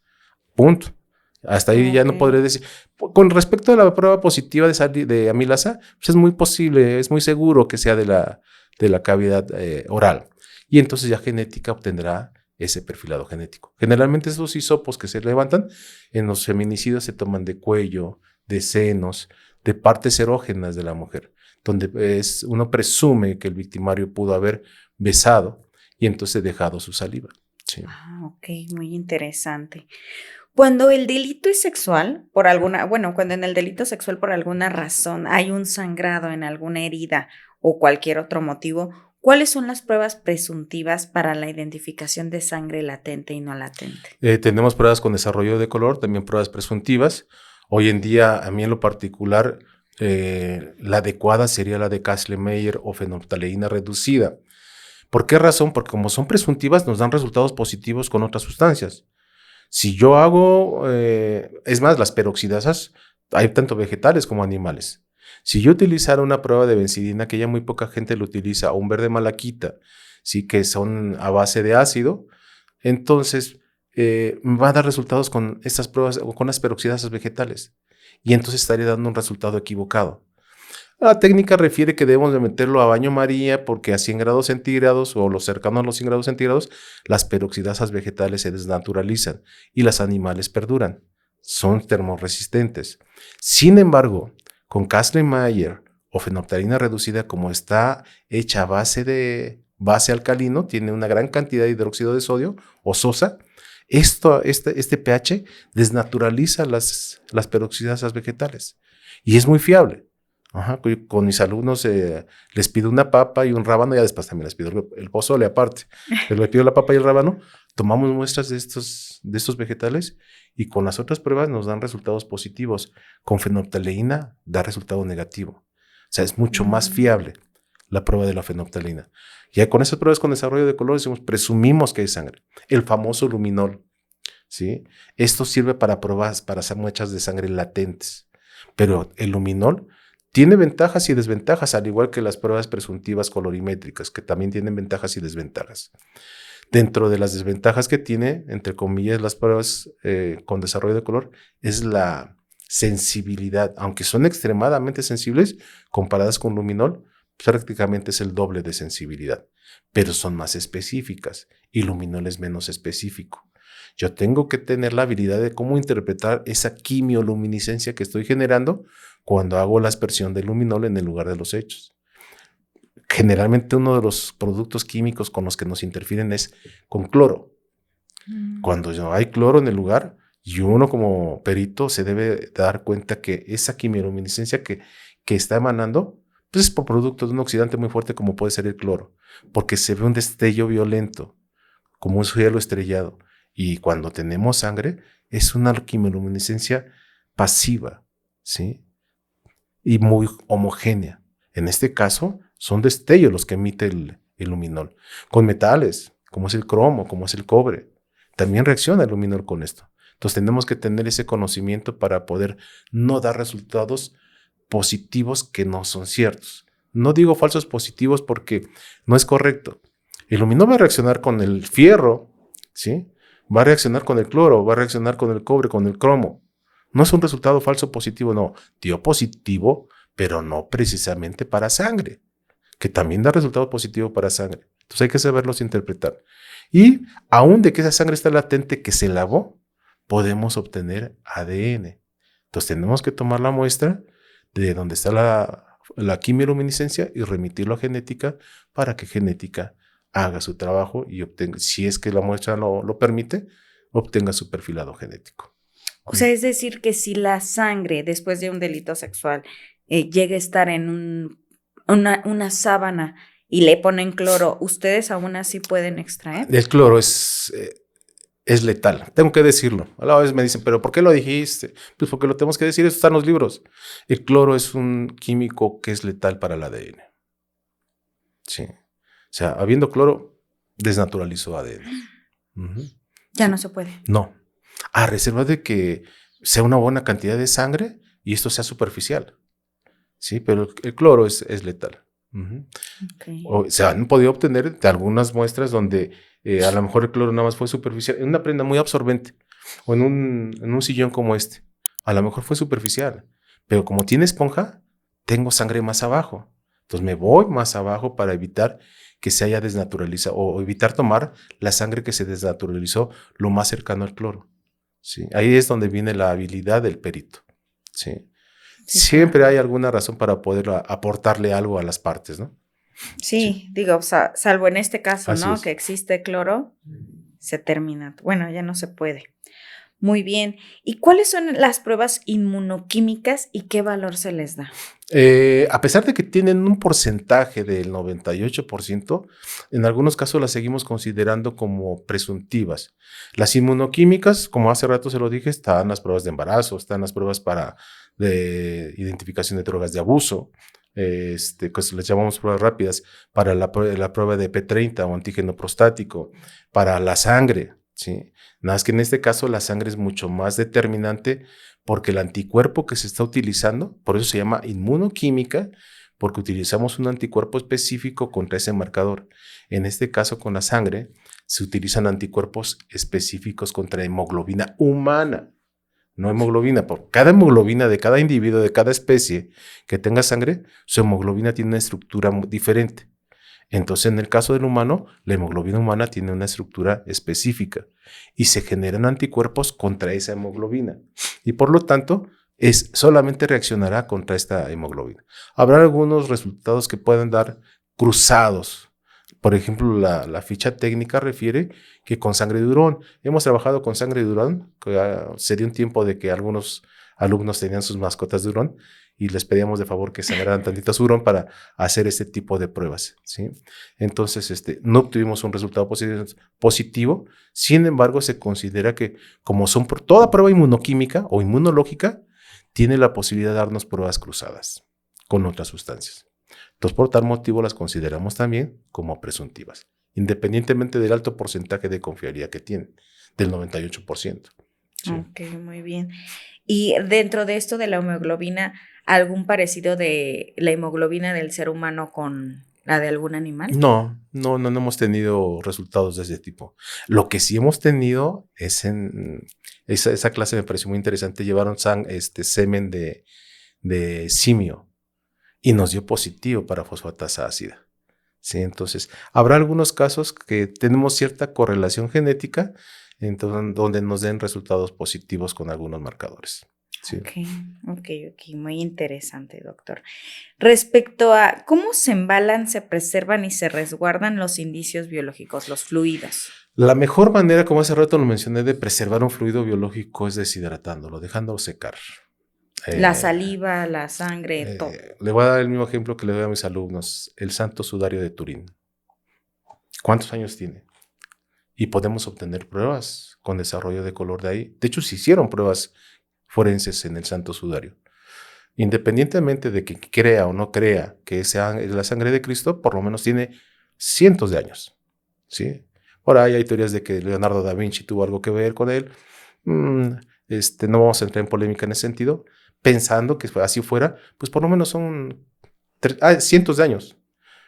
Punto. Hasta ahí ya no podré decir. Con respecto a la prueba positiva de amilasa, pues es muy posible, es muy seguro que sea de la cavidad oral. Y entonces ya genética obtendrá ese perfilado genético. Generalmente esos hisopos que se levantan en los feminicidios se toman de cuello, de senos, de partes erógenas de la mujer, donde uno presume que el victimario pudo haber besado y entonces dejado su saliva. Sí. Ok, muy interesante. Cuando el delito es sexual, cuando en el delito sexual por alguna razón hay un sangrado en alguna herida o cualquier otro motivo, ¿cuáles son las pruebas presuntivas para la identificación de sangre latente y no latente? Tenemos pruebas con desarrollo de color, también pruebas presuntivas. Hoy en día, a mí en lo particular, la adecuada sería la de Kastle-Meyer o fenolftaleína reducida. ¿Por qué razón? Porque como son presuntivas, nos dan resultados positivos con otras sustancias. Si yo hago, es más, las peroxidasas, hay tanto vegetales como animales. Si yo utilizara una prueba de benzidina, que ya muy poca gente lo utiliza, o un verde malaquita, sí, que son a base de ácido, entonces me va a dar resultados con estas pruebas o con las peroxidasas vegetales. Y entonces estaría dando un resultado equivocado. La técnica refiere que debemos de meterlo a baño María porque a 100 grados centígrados o lo cercano a los 100 grados centígrados, las peroxidasas vegetales se desnaturalizan y las animales perduran. Son termorresistentes. Sin embargo, con Kastle-Meyer o fenolphtalina reducida, como está hecha a base alcalino, tiene una gran cantidad de hidróxido de sodio o sosa, este pH desnaturaliza las peroxidasas vegetales y es muy fiable. Ajá, con mis alumnos les pido una papa y un rábano, ya después también les pido el pozole aparte, pero les pido la papa y el rábano, tomamos muestras de estos vegetales y con las otras pruebas nos dan resultados positivos. Con fenolftaleína da resultado negativo. O sea, es mucho más fiable la prueba de la fenolftaleína. Ya con esas pruebas con desarrollo de color presumimos que hay sangre. El famoso luminol, ¿sí? Esto sirve para pruebas, para hacer muestras de sangre latentes, pero el luminol tiene ventajas y desventajas, al igual que las pruebas presuntivas colorimétricas, que también tienen ventajas y desventajas. Dentro de las desventajas que tiene, entre comillas, las pruebas con desarrollo de color, es la sensibilidad. Aunque son extremadamente sensibles, comparadas con luminol, prácticamente es el doble de sensibilidad, pero son más específicas y luminol es menos específico. Yo tengo que tener la habilidad de cómo interpretar esa quimioluminiscencia que estoy generando cuando hago la aspersión del luminol en el lugar de los hechos. Generalmente uno de los productos químicos con los que nos interfieren es con cloro. Cuando no hay cloro en el lugar, y uno como perito se debe dar cuenta que esa quimioluminiscencia que está emanando, pues es por producto de un oxidante muy fuerte como puede ser el cloro, porque se ve un destello violento, como un cielo estrellado. Y cuando tenemos sangre, es una quimioluminiscencia pasiva, ¿sí? Y muy homogénea. En este caso, son destellos los que emite el luminol. Con metales, como es el cromo, como es el cobre, también reacciona el luminol con esto. Entonces tenemos que tener ese conocimiento para poder no dar resultados positivos que no son ciertos. No digo falsos positivos porque no es correcto. El luminol va a reaccionar con el fierro, ¿sí? Va a reaccionar con el cloro, va a reaccionar con el cobre, con el cromo. No es un resultado falso positivo, no. Dio positivo, pero no precisamente para sangre, que también da resultado positivo para sangre. Entonces hay que saberlos interpretar. Y aún de que esa sangre está latente, que se lavó, podemos obtener ADN. Entonces tenemos que tomar la muestra de donde está la quimioluminiscencia y remitirlo a genética para que genética haga su trabajo y obtenga, si es que la muestra lo permite, obtenga su perfilado genético. O sea, es decir, que si la sangre después de un delito sexual llega a estar en una sábana y le ponen cloro, ¿ustedes aún así pueden extraer? El cloro es letal, tengo que decirlo. A la vez me dicen, ¿pero por qué lo dijiste? Pues porque lo tenemos que decir, eso está en los libros. El cloro es un químico que es letal para el ADN. Sí. O sea, habiendo cloro, desnaturalizó ADN. Ya no se puede. No. A reserva de que sea una buena cantidad de sangre y esto sea superficial. Sí, pero el cloro es letal. Okay. O se han podido obtener de algunas muestras donde a lo mejor el cloro nada más fue superficial, en una prenda muy absorbente o en un sillón como este. A lo mejor fue superficial, pero como tiene esponja, tengo sangre más abajo. Entonces me voy más abajo para evitar que se haya desnaturalizado o evitar tomar la sangre que se desnaturalizó lo más cercano al cloro. ¿Sí? Ahí es donde viene la habilidad del perito. ¿Sí? Sí, Siempre claro. hay alguna razón para poder aportarle algo a las partes, ¿no? Sí, digo, salvo en este caso, Así ¿no? es. Que existe cloro, se termina. Bueno, ya no se puede. Muy bien. ¿Y cuáles son las pruebas inmunoquímicas y qué valor se les da? A pesar de que tienen un porcentaje del 98%, en algunos casos las seguimos considerando como presuntivas. Las inmunoquímicas, como hace rato se lo dije, están las pruebas de embarazo, están las pruebas de identificación de drogas de abuso, pues les llamamos pruebas rápidas, para la prueba de P30 o antígeno prostático, para la sangre, ¿sí? Nada más que en este caso la sangre es mucho más determinante porque el anticuerpo que se está utilizando, por eso se llama inmunoquímica, porque utilizamos un anticuerpo específico contra ese marcador. En este caso, con la sangre, se utilizan anticuerpos específicos contra hemoglobina humana, no hemoglobina. Por cada hemoglobina de cada individuo, de cada especie que tenga sangre, su hemoglobina tiene una estructura diferente. Entonces, en el caso del humano, la hemoglobina humana tiene una estructura específica y se generan anticuerpos contra esa hemoglobina. Y por lo tanto, solamente reaccionará contra esta hemoglobina. Habrá algunos resultados que pueden dar cruzados. Por ejemplo, la ficha técnica refiere que con sangre de hurón, hemos trabajado con sangre de hurón, que se dio un tiempo de que algunos alumnos tenían sus mascotas de hurón y les pedíamos de favor que sangraran tantito su hurón para hacer este tipo de pruebas, ¿sí? Entonces, no obtuvimos un resultado positivo, sin embargo, se considera que como son toda prueba inmunoquímica o inmunológica, tiene la posibilidad de darnos pruebas cruzadas con otras sustancias. Entonces, por tal motivo, las consideramos también como presuntivas, independientemente del alto porcentaje de confiabilidad que tienen, del 98%. Sí. Ok, muy bien. Y dentro de esto de la hemoglobina, ¿algún parecido de la hemoglobina del ser humano con la de algún animal? No hemos tenido resultados de ese tipo. Lo que sí hemos tenido es esa clase me pareció muy interesante. Llevaron semen de simio y nos dio positivo para fosfatasa ácida. Sí, entonces habrá algunos casos que tenemos cierta correlación genética, entonces, donde nos den resultados positivos con algunos marcadores. Sí. Ok, muy interesante, doctor. Respecto a cómo se embalan, se preservan y se resguardan los indicios biológicos, los fluidos. La mejor manera, como hace rato lo mencioné, de preservar un fluido biológico es deshidratándolo, dejándolo secar. La saliva, la sangre, todo. Le voy a dar el mismo ejemplo que le doy a mis alumnos, el Santo Sudario de Turín. ¿Cuántos años tiene? Y podemos obtener pruebas con desarrollo de color de ahí. De hecho, se hicieron pruebas forenses en el Santo Sudario. Independientemente de que crea o no crea que sea la sangre de Cristo, por lo menos tiene cientos de años, ¿sí? Por ahí hay teorías de que Leonardo da Vinci tuvo algo que ver con él. No vamos a entrar en polémica en ese sentido. Pensando que así fuera, pues por lo menos son cientos de años.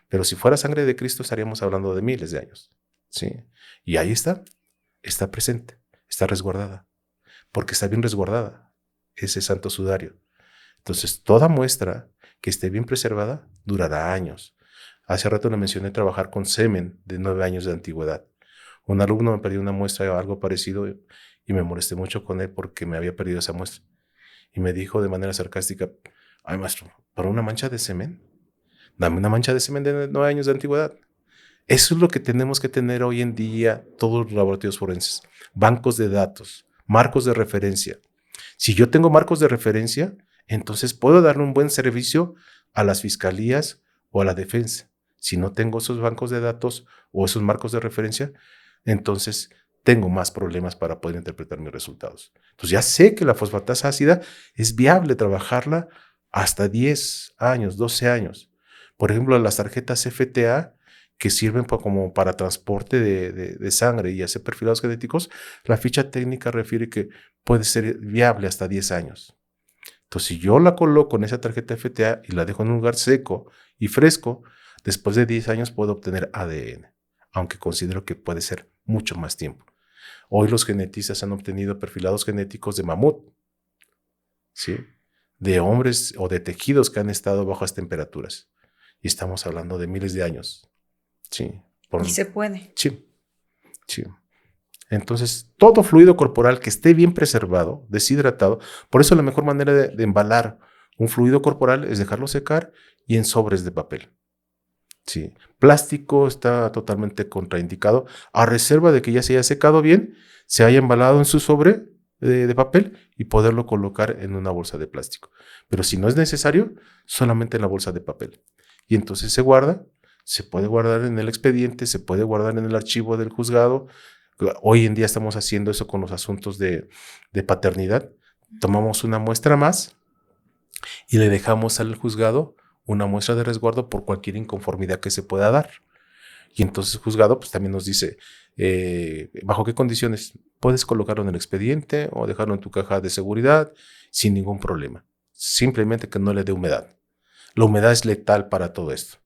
Pero si fuera sangre de Cristo, estaríamos hablando de miles de años, ¿sí? Y ahí está presente, está resguardada, porque está bien resguardada ese santo sudario. Entonces, toda muestra que esté bien preservada durará años. Hace rato le mencioné trabajar con semen de 9 años de antigüedad. Un alumno me perdió una muestra de algo parecido y me molesté mucho con él porque me había perdido esa muestra. Y me dijo de manera sarcástica, Ay, maestro, ¿para una mancha de semen? Dame una mancha de semen de 9 años de antigüedad. Eso es lo que tenemos que tener hoy en día todos los laboratorios forenses. Bancos de datos, marcos de referencia. Si yo tengo marcos de referencia, entonces puedo darle un buen servicio a las fiscalías o a la defensa. Si no tengo esos bancos de datos o esos marcos de referencia, entonces tengo más problemas para poder interpretar mis resultados. Entonces ya sé que la fosfatasa ácida es viable trabajarla hasta 10 años, 12 años. Por ejemplo, las tarjetas FTA que sirven como para transporte de sangre y hacer perfilados genéticos, la ficha técnica refiere que puede ser viable hasta 10 años. Entonces, si yo la coloco en esa tarjeta FTA y la dejo en un lugar seco y fresco, después de 10 años puedo obtener ADN, aunque considero que puede ser mucho más tiempo. Hoy los genetistas han obtenido perfilados genéticos de mamut, ¿sí? De hombres o de tejidos que han estado a bajas temperaturas. Y estamos hablando de miles de años. Sí. Y se puede. Sí, sí. Entonces, todo fluido corporal que esté bien preservado, deshidratado, por eso la mejor manera de embalar un fluido corporal es dejarlo secar y en sobres de papel. Sí. Plástico está totalmente contraindicado, a reserva de que ya se haya secado bien, se haya embalado en su sobre de papel y poderlo colocar en una bolsa de plástico. Pero si no es necesario, solamente en la bolsa de papel. Y entonces se guarda, se puede guardar en el expediente, se puede guardar en el archivo del juzgado. Hoy en día estamos haciendo eso con los asuntos de paternidad. Tomamos una muestra más y le dejamos al juzgado una muestra de resguardo por cualquier inconformidad que se pueda dar. Y entonces el juzgado pues, también nos dice bajo qué condiciones puedes colocarlo en el expediente o dejarlo en tu caja de seguridad sin ningún problema. Simplemente que no le dé humedad. La humedad es letal para todo esto.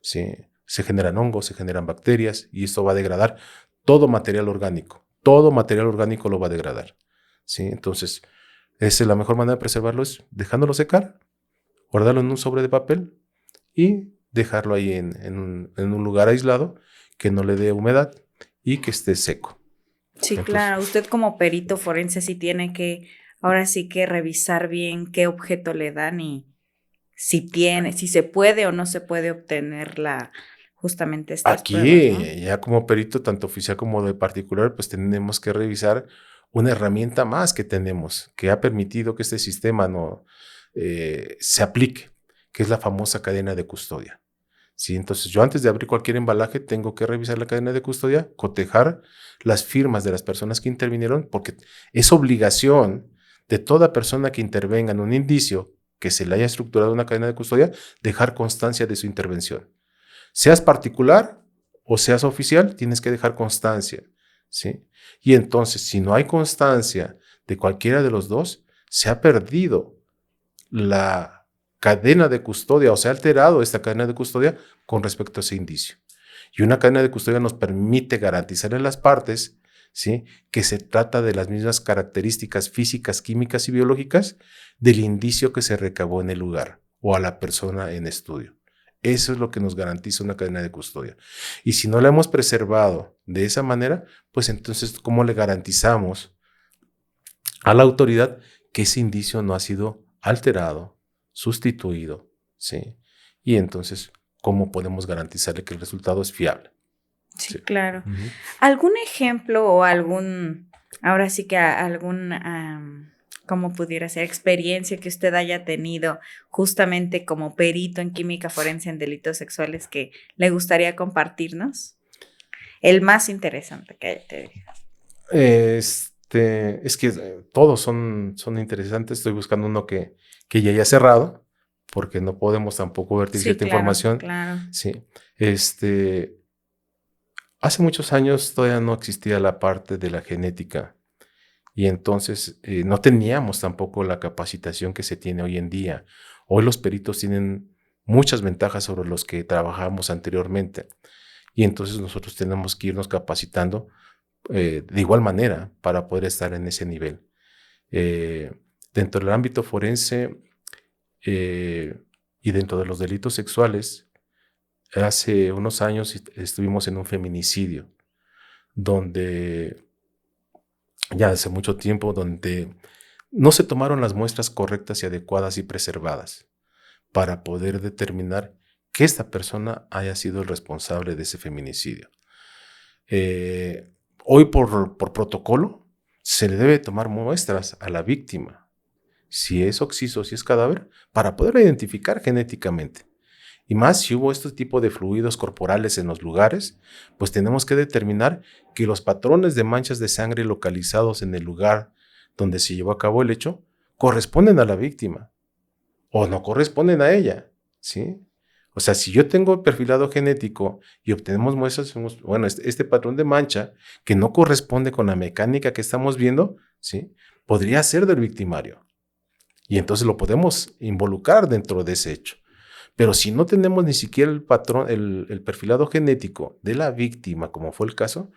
¿Sí? Se generan hongos, se generan bacterias y esto va a degradar todo material orgánico. Todo material orgánico lo va a degradar. ¿Sí? Entonces, la mejor manera de preservarlo es dejándolo secar, guardarlo en un sobre de papel y dejarlo ahí en un lugar aislado que no le dé humedad y que esté seco. Sí, entonces, claro. Usted como perito forense sí tiene que, ahora sí que revisar bien qué objeto le dan y si se puede o no se puede obtener justamente estas aquí, pruebas, ¿no? Ya como perito, tanto oficial como de particular, pues tenemos que revisar una herramienta más que tenemos, que ha permitido que este sistema se aplique, que es la famosa cadena de custodia. ¿Sí? Entonces, yo antes de abrir cualquier embalaje tengo que revisar la cadena de custodia, cotejar las firmas de las personas que intervinieron, porque es obligación de toda persona que intervenga en un indicio que se le haya estructurado una cadena de custodia, dejar constancia de su intervención. Seas particular o seas oficial, tienes que dejar constancia, ¿sí? Y entonces, si no hay constancia de cualquiera de los dos, se ha perdido la cadena de custodia o se ha alterado esta cadena de custodia con respecto a ese indicio. Y una cadena de custodia nos permite garantizar en las partes, ¿sí?, que se trata de las mismas características físicas, químicas y biológicas del indicio que se recabó en el lugar o a la persona en estudio. Eso es lo que nos garantiza una cadena de custodia. Y si no la hemos preservado de esa manera, pues entonces, ¿cómo le garantizamos a la autoridad que ese indicio no ha sido alterado, sustituido, ¿sí? Y entonces, ¿cómo podemos garantizarle que el resultado es fiable? Sí, claro. Uh-huh. ¿Algún ejemplo o ahora sí que cómo pudiera ser, experiencia que usted haya tenido justamente como perito en química forense en delitos sexuales que le gustaría compartirnos? El más interesante que haya tenido. Es que todos son interesantes. Estoy buscando uno que ya haya cerrado, porque no podemos tampoco vertir cierta información. Claro. Sí. Hace muchos años todavía no existía la parte de la genética y entonces no teníamos tampoco la capacitación que se tiene hoy en día. Hoy los peritos tienen muchas ventajas sobre los que trabajábamos anteriormente y entonces nosotros tenemos que irnos capacitando de igual manera para poder estar en ese nivel. Dentro del ámbito forense y dentro de los delitos sexuales, hace unos años estuvimos en un feminicidio, donde ya hace mucho tiempo, donde no se tomaron las muestras correctas y adecuadas y preservadas. para poder determinar que esta persona haya sido el responsable de ese feminicidio. Hoy por protocolo se le debe tomar muestras a la víctima, si es occiso, si es cadáver, para poderla identificar genéticamente. Y más si hubo este tipo de fluidos corporales en los lugares, pues tenemos que determinar que los patrones de manchas de sangre localizados en el lugar donde se llevó a cabo el hecho corresponden a la víctima o no corresponden a ella, ¿sí? O sea, si yo tengo perfilado genético y obtenemos muestras, bueno, este patrón de mancha que no corresponde con la mecánica que estamos viendo, ¿sí? Podría ser del victimario. Y entonces lo podemos involucrar dentro de ese hecho. Pero si no tenemos ni siquiera el patrón, el perfilado genético de la víctima, como fue el caso,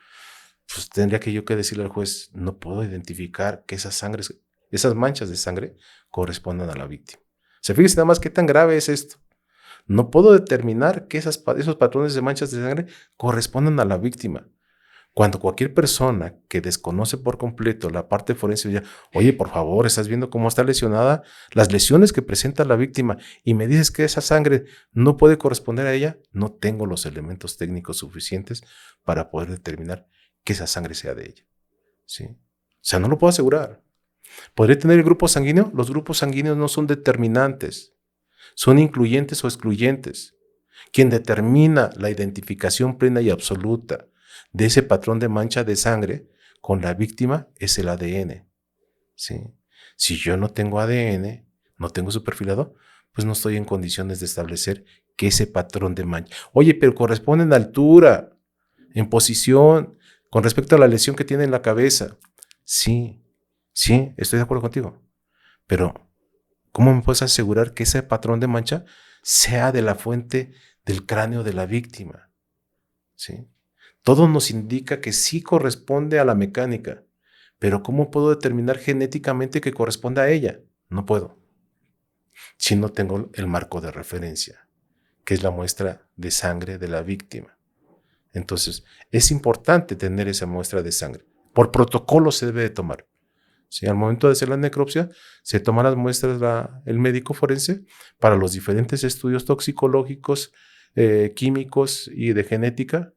pues tendría que yo que decirle al juez, no puedo identificar que esas manchas de sangre correspondan a la víctima. O sea, fíjese nada más qué tan grave es esto. No puedo determinar que esos patrones de manchas de sangre correspondan a la víctima. Cuando cualquier persona que desconoce por completo la parte forense dice, oye, por favor, estás viendo cómo está lesionada, las lesiones que presenta la víctima y me dices que esa sangre no puede corresponder a ella, no tengo los elementos técnicos suficientes para poder determinar que esa sangre sea de ella. ¿Sí? O sea, no lo puedo asegurar. ¿Podría tener el grupo sanguíneo? Los grupos sanguíneos no son determinantes, son incluyentes o excluyentes. Quien determina la identificación plena y absoluta de ese patrón de mancha de sangre con la víctima es el ADN. ¿Sí? Si yo no tengo ADN, no tengo su perfilado, pues no estoy en condiciones de establecer que ese patrón de mancha. Oye, pero corresponde en altura, en posición, con respecto a la lesión que tiene en la cabeza. Sí, estoy de acuerdo contigo. Pero, ¿cómo me puedes asegurar que ese patrón de mancha sea de la fuente del cráneo de la víctima? ¿Sí? Todo nos indica que sí corresponde a la mecánica, pero ¿cómo puedo determinar genéticamente que corresponde a ella? No puedo. Si no tengo el marco de referencia, que es la muestra de sangre de la víctima. Entonces, es importante tener esa muestra de sangre. Por protocolo se debe de tomar. ¿Sí? Al momento de hacer la necropsia, se toman las muestras el médico forense para los diferentes estudios toxicológicos, químicos y de genética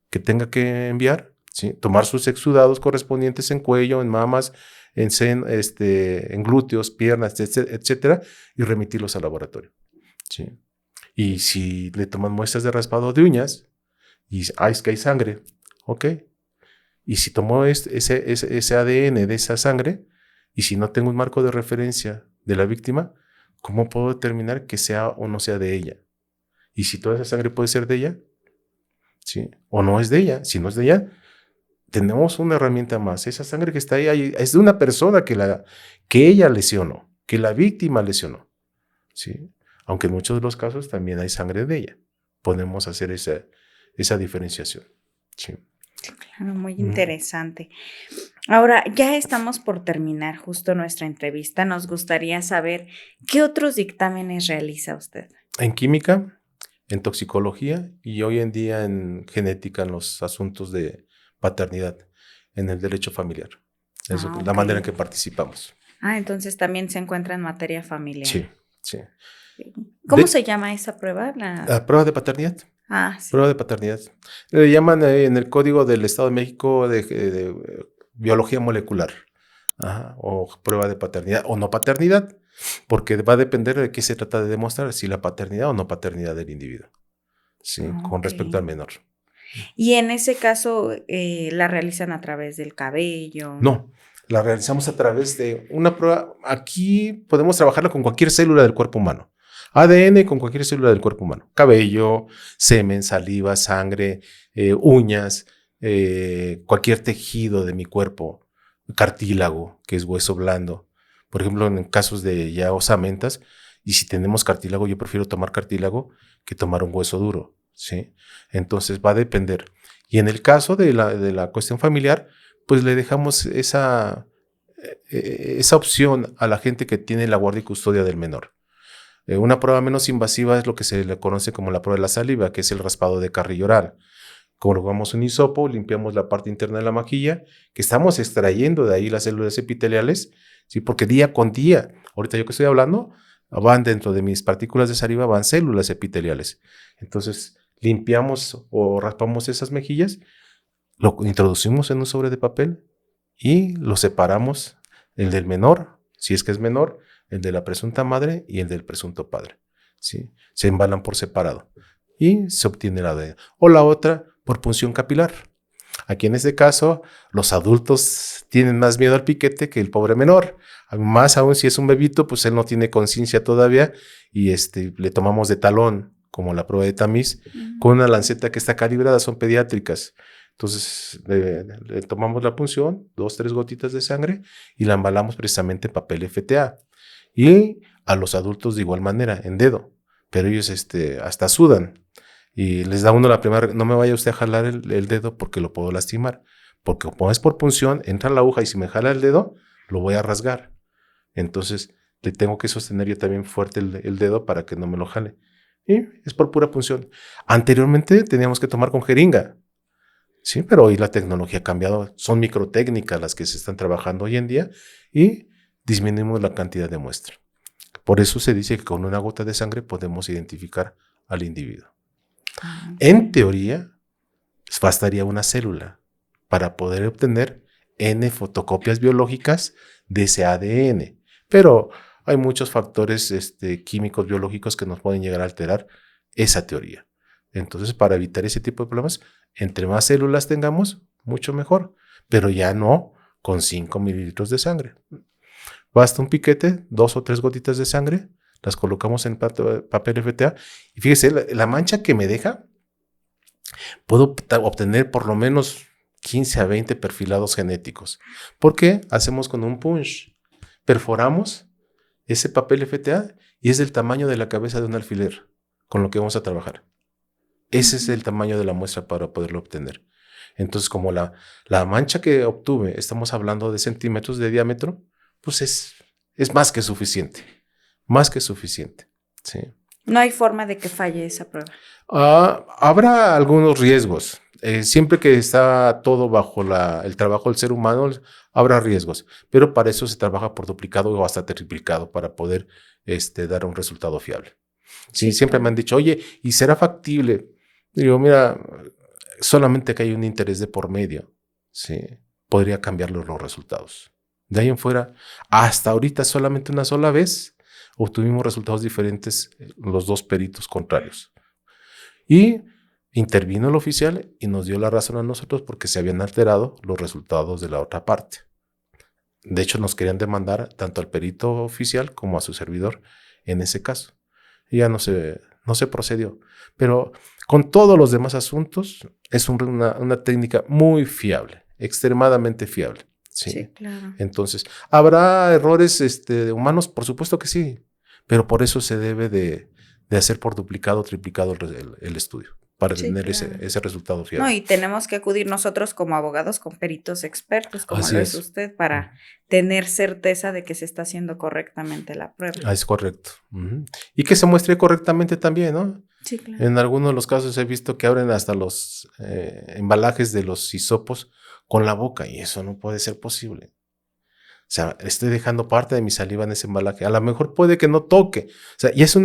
que tenga que enviar, ¿sí? Tomar sus exudados correspondientes en cuello, en mamas, en glúteos, piernas, etcétera, y remitirlos al laboratorio. ¿Sí? Y si le toman muestras de raspado de uñas, y es que hay sangre, ok. Y si tomó ese ADN de esa sangre, y si no tengo un marco de referencia de la víctima, ¿cómo puedo determinar que sea o no sea de ella? Y si toda esa sangre puede ser de ella, ¿sí? O no es de ella. Si no es de ella, tenemos una herramienta más. Esa sangre que está ahí es de una persona que ella lesionó, que la víctima lesionó, ¿sí? Aunque en muchos de los casos también hay sangre de ella. Podemos hacer esa diferenciación. Sí. Claro, muy interesante. Ahora, ya estamos por terminar justo nuestra entrevista. Nos gustaría saber qué otros dictámenes realiza usted. En química, en toxicología y hoy en día en genética, en los asuntos de paternidad, en el derecho familiar. Es la manera en que participamos. Entonces también se encuentra en materia familiar. Sí. ¿Cómo se llama esa prueba? La prueba de paternidad. Sí. Prueba de paternidad. Le llaman en el Código del Estado de México de biología molecular. O prueba de paternidad o no paternidad, porque va a depender de qué se trata de demostrar, si la paternidad o no paternidad del individuo, ¿sí? Con respecto al menor. Y en ese caso, ¿la realizan a través del cabello? No, la realizamos a través de una prueba. Aquí podemos trabajarla con cualquier célula del cuerpo humano. ADN con cualquier célula del cuerpo humano. Cabello, semen, saliva, sangre, uñas, cualquier tejido de mi cuerpo. Cartílago, que es hueso blando. Por ejemplo, en casos de ya osamentas, y si tenemos cartílago, yo prefiero tomar cartílago que tomar un hueso duro, ¿sí? Entonces va a depender. Y en el caso de la cuestión familiar, pues le dejamos esa opción a la gente que tiene la guardia y custodia del menor. Una prueba menos invasiva es lo que se le conoce como la prueba de la saliva, que es el raspado de carrillo oral. Colocamos un hisopo, limpiamos la parte interna de la mejilla, que estamos extrayendo de ahí las células epiteliales, ¿sí? Porque día con día, ahorita yo que estoy hablando, van dentro de mis partículas de saliva, van células epiteliales. Entonces, limpiamos o raspamos esas mejillas, lo introducimos en un sobre de papel y lo separamos, el del menor, si es que es menor, el de la presunta madre y el del presunto padre. ¿Sí? Se embalan por separado y se obtiene la ADN. O la otra, por punción capilar. Aquí en este caso, los adultos tienen más miedo al piquete que el pobre menor. Más aún si es un bebito, pues él no tiene conciencia todavía y le tomamos de talón, como la prueba de tamiz, con una lanceta que está calibrada, son pediátricas. Entonces le tomamos la punción, 2, 3 gotitas de sangre y la embalamos precisamente en papel FTA. Y a los adultos de igual manera, en dedo, pero ellos hasta sudan. Y les da uno la primera, no me vaya usted a jalar el dedo porque lo puedo lastimar. Porque como es por punción, entra la aguja y si me jala el dedo, lo voy a rasgar. Entonces, le tengo que sostener yo también fuerte el dedo para que no me lo jale. Y es por pura punción. Anteriormente teníamos que tomar con jeringa. Sí, pero hoy la tecnología ha cambiado. Son microtécnicas las que se están trabajando hoy en día y disminuimos la cantidad de muestra. Por eso se dice que con una gota de sangre podemos identificar al individuo. En teoría, bastaría una célula para poder obtener N fotocopias biológicas de ese ADN. Pero hay muchos factores químicos biológicos que nos pueden llegar a alterar esa teoría. Entonces, para evitar ese tipo de problemas, entre más células tengamos, mucho mejor. Pero ya no con 5 mililitros de sangre. Basta un piquete, 2 o 3 gotitas de sangre, las colocamos en papel FTA y fíjese, la mancha que me deja, puedo obtener por lo menos 15 a 20 perfilados genéticos. ¿Por qué? Hacemos con un punch. Perforamos ese papel FTA y es del tamaño de la cabeza de un alfiler con lo que vamos a trabajar. Ese es el tamaño de la muestra para poderlo obtener. Entonces, como la mancha que obtuve, estamos hablando de centímetros de diámetro, pues es más que suficiente. Más que suficiente. Sí. No hay forma de que falle esa prueba. Habrá algunos riesgos. Siempre que está todo bajo el trabajo del ser humano, habrá riesgos. Pero para eso se trabaja por duplicado o hasta triplicado para poder dar un resultado fiable. Sí, siempre me han dicho, oye, ¿y será factible? Digo, mira, solamente que hay un interés de por medio, sí, podría cambiar los resultados. De ahí en fuera, hasta ahorita solamente una sola vez obtuvimos resultados diferentes los dos peritos contrarios. Y intervino el oficial y nos dio la razón a nosotros porque se habían alterado los resultados de la otra parte. De hecho, nos querían demandar tanto al perito oficial como a su servidor en ese caso. Y ya no se procedió. Pero con todos los demás asuntos, es una técnica muy fiable, extremadamente fiable. Sí, claro. Entonces, ¿habrá errores humanos? Por supuesto que sí, pero por eso se debe de hacer por duplicado o triplicado el estudio, para tener ese resultado fiable. No, y tenemos que acudir nosotros como abogados con peritos expertos, como lo es usted, para tener certeza de que se está haciendo correctamente la prueba. Es correcto. Y que se muestre correctamente también, ¿no? Sí, claro. En algunos de los casos he visto que abren hasta los embalajes de los hisopos con la boca y eso no puede ser posible. O sea, estoy dejando parte de mi saliva en ese embalaje. A lo mejor puede que no toque. O sea, y es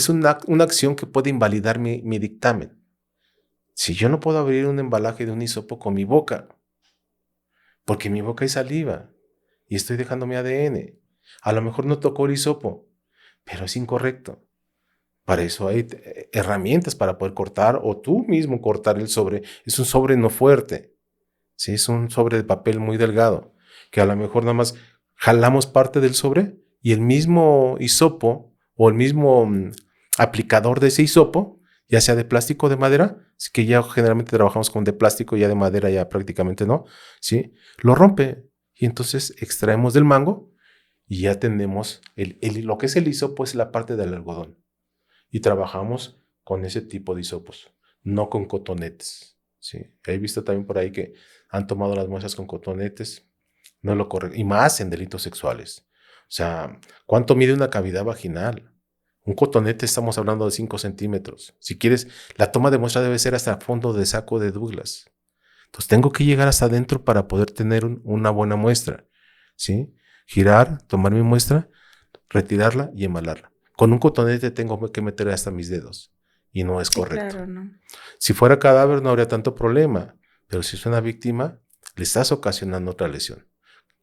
una acción que puede invalidar mi dictamen. Si yo no puedo abrir un embalaje de un hisopo con mi boca, porque en mi boca hay saliva y estoy dejando mi ADN. A lo mejor no tocó el hisopo, pero es incorrecto. Para eso hay herramientas para poder cortar o tú mismo cortar el sobre. Es un sobre no fuerte. ¿Sí? Es un sobre de papel muy delgado, que a lo mejor nada más jalamos parte del sobre y el mismo hisopo o el mismo aplicador de ese hisopo, ya sea de plástico o de madera, que ya generalmente trabajamos con de plástico, ya de madera ya prácticamente no, ¿sí? Lo rompe y entonces extraemos del mango y ya tenemos lo que es el hisopo, es la parte del algodón. Y trabajamos con ese tipo de hisopos, no con cotonetes. ¿Sí? He visto también por ahí que han tomado las muestras con cotonetes, no es lo correcto, y más en delitos sexuales. O sea, ¿cuánto mide una cavidad vaginal? Un cotonete estamos hablando de 5 centímetros. Si quieres, la toma de muestra debe ser hasta el fondo de saco de Douglas. Entonces tengo que llegar hasta adentro para poder tener una buena muestra. ¿Sí? Girar, tomar mi muestra, retirarla y embalarla. Con un cotonete tengo que meter hasta mis dedos y no es correcto. Claro, no. Si fuera cadáver no habría tanto problema, pero si es una víctima, le estás ocasionando otra lesión.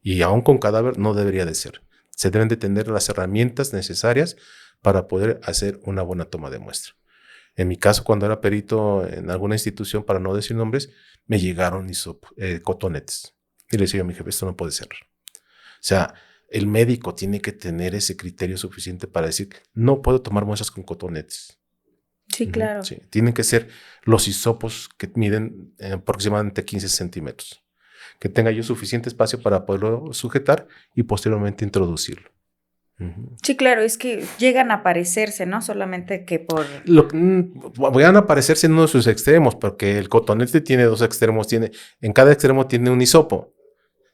Y aún con cadáver no debería de ser. Se deben de tener las herramientas necesarias para poder hacer una buena toma de muestra. En mi caso, cuando era perito en alguna institución, para no decir nombres, me llegaron cotonetes. Y le decía a mi jefe, esto no puede ser. O sea, el médico tiene que tener ese criterio suficiente para decir, no puedo tomar muestras con cotonetes. Sí, claro. Sí. Tienen que ser los hisopos que miden aproximadamente 15 centímetros. Que tenga yo suficiente espacio para poderlo sujetar y posteriormente introducirlo. Sí, claro, es que llegan a parecerse, ¿no? Solamente que por... Van a aparecerse en uno de sus extremos, porque el cotonete tiene dos extremos, en cada extremo tiene un hisopo,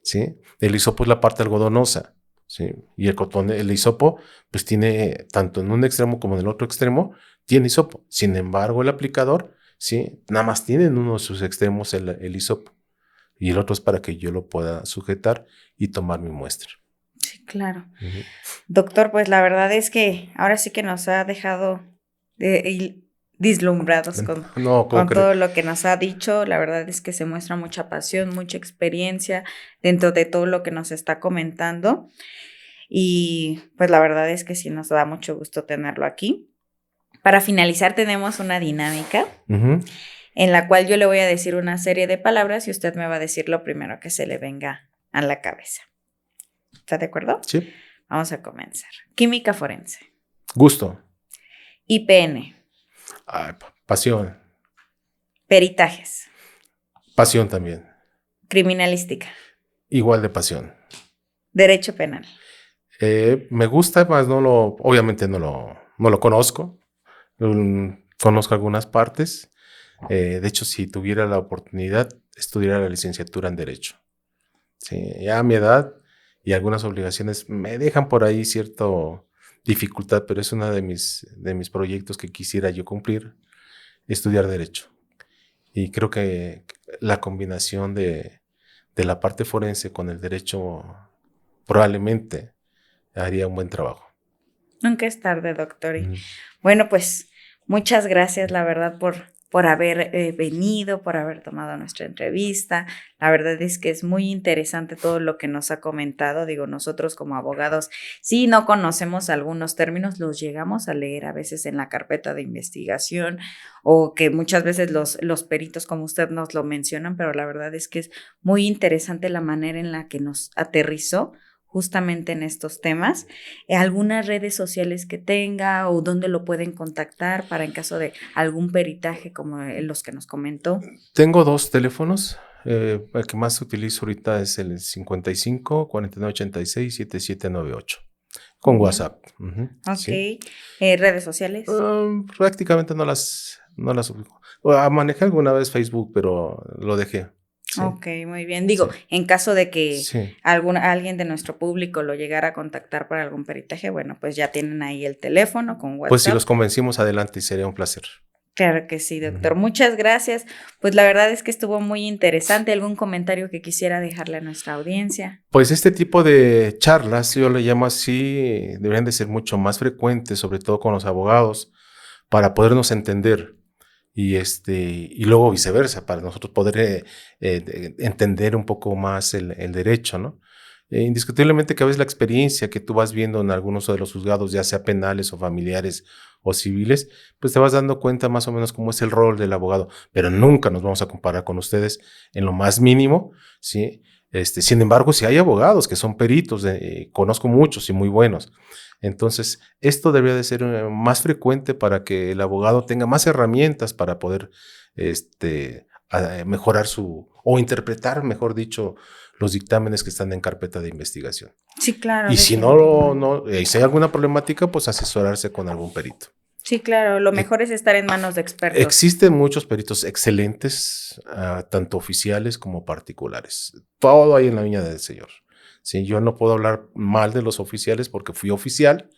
¿sí? El hisopo es la parte algodonosa, ¿sí? Y el hisopo, pues tiene, tanto en un extremo como en el otro extremo, tiene hisopo. Sin embargo, el aplicador, ¿sí? Nada más tiene en uno de sus extremos el hisopo. Y el otro es para que yo lo pueda sujetar y tomar mi muestra. Sí, claro. Doctor, pues la verdad es que ahora sí que nos ha dejado deslumbrados con todo lo que nos ha dicho. La verdad es que se muestra mucha pasión, mucha experiencia dentro de todo lo que nos está comentando. Y pues la verdad es que sí nos da mucho gusto tenerlo aquí. Para finalizar, tenemos una dinámica en la cual yo le voy a decir una serie de palabras y usted me va a decir lo primero que se le venga a la cabeza. ¿Está de acuerdo? Sí. Vamos a comenzar. Química forense. Gusto. IPN. Pasión. Peritajes. Pasión también. Criminalística. Igual de pasión. Derecho penal. Me gusta, más obviamente no lo conozco. Conozco algunas partes. De hecho, si tuviera la oportunidad, estudiara la licenciatura en Derecho. Sí, ya a mi edad y algunas obligaciones me dejan por ahí cierta dificultad, pero es uno de mis proyectos que quisiera yo cumplir, estudiar Derecho. Y creo que la combinación de la parte forense con el Derecho probablemente haría un buen trabajo. Nunca es tarde, doctor. Bueno, pues muchas gracias, la verdad, por haber venido, por haber tomado nuestra entrevista. La verdad es que es muy interesante todo lo que nos ha comentado. Digo, nosotros como abogados, sí no conocemos algunos términos, los llegamos a leer a veces en la carpeta de investigación o que muchas veces los peritos, como usted nos lo mencionan, pero la verdad es que es muy interesante la manera en la que nos aterrizó justamente en estos temas. ¿Algunas redes sociales que tenga o dónde lo pueden contactar para en caso de algún peritaje como los que nos comentó? Tengo 2 teléfonos. El que más utilizo ahorita es el 55 49 86 7798 con WhatsApp. Ok. Sí. ¿Redes sociales? Prácticamente no las ubico. Manejé alguna vez Facebook, pero lo dejé. Sí. Ok, muy bien. Digo, en caso de que Sí. alguien de nuestro público lo llegara a contactar para algún peritaje, bueno, pues ya tienen ahí el teléfono con WhatsApp. Pues si los convencimos, adelante y sería un placer. Claro que sí, doctor. Muchas gracias. Pues la verdad es que estuvo muy interesante. ¿Algún comentario que quisiera dejarle a nuestra audiencia? Pues este tipo de charlas, yo le llamo así, deberían de ser mucho más frecuentes, sobre todo con los abogados, para podernos entender. Y luego viceversa, para nosotros poder entender un poco más el derecho, ¿no? Indiscutiblemente que a veces la experiencia que tú vas viendo en algunos de los juzgados, ya sea penales o familiares o civiles, pues te vas dando cuenta más o menos cómo es el rol del abogado, pero nunca nos vamos a comparar con ustedes en lo más mínimo, ¿sí? Sin embargo, si hay abogados que son peritos, conozco muchos y muy buenos. Entonces, esto debería de ser más frecuente para que el abogado tenga más herramientas para poder mejorar o interpretar, mejor dicho, los dictámenes que están en carpeta de investigación. Sí, claro. Y si si hay alguna problemática, pues asesorarse con algún perito. Sí, claro, lo mejor es estar en manos de expertos. Existen muchos peritos excelentes, tanto oficiales como particulares. Todo hay en la viña del Señor. Sí, yo no puedo hablar mal de los oficiales porque fui oficial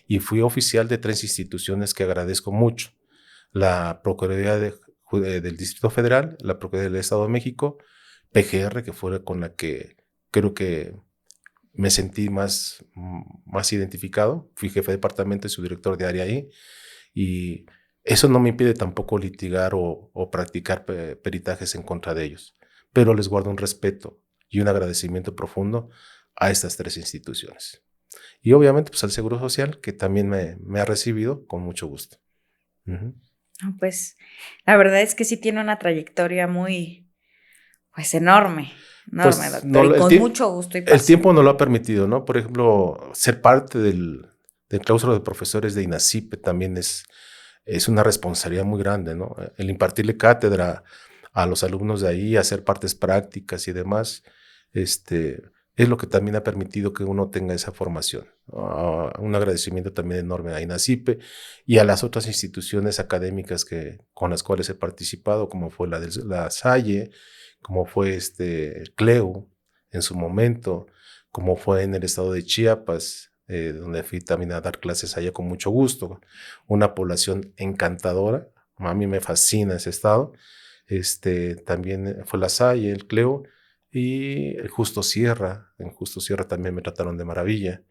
de 3 instituciones que agradezco mucho. La Procuraduría del Distrito Federal, la Procuraduría del Estado de México, PGR, que fue con la que creo que me sentí más identificado. Fui jefe de departamento y subdirector de área ahí. Y eso no me impide tampoco litigar o practicar peritajes en contra de ellos. Pero les guardo un respeto y un agradecimiento profundo a estas 3 instituciones. Y obviamente pues al Seguro Social, que también me ha recibido con mucho gusto. Uh-huh. Pues la verdad es que sí tiene una trayectoria muy, pues enorme, Pues doctor, no, y con mucho gusto y el pasión. tiempo no lo ha permitido, ¿no? Por ejemplo, ser parte del claustro de profesores de INACIPE también es una responsabilidad muy grande, ¿no? El impartirle cátedra a los alumnos de ahí, hacer partes prácticas y demás, es lo que también ha permitido que uno tenga esa formación. Un agradecimiento también enorme a INACIPE y a las otras instituciones académicas con las cuales he participado, como fue la Salle, como fue CLEU en su momento, como fue en el estado de Chiapas, donde fui también a dar clases allá con mucho gusto. Una población encantadora, a mí me fascina ese estado. También fue la Salle, el CLEU y el Justo Sierra. En Justo Sierra también me trataron de maravilla.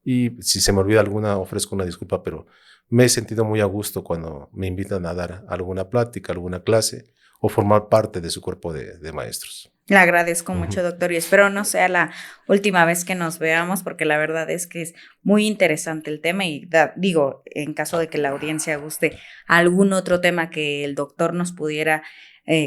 Y si se me olvida alguna, ofrezco una disculpa, pero me he sentido muy a gusto cuando me invitan a dar alguna plática, alguna clase o formar parte de su cuerpo de maestros. Le agradezco mucho, Uh-huh. doctor, y espero no sea la última vez que nos veamos, porque la verdad es que es muy interesante el tema y digo, en caso de que la audiencia guste algún otro tema que el doctor nos pudiera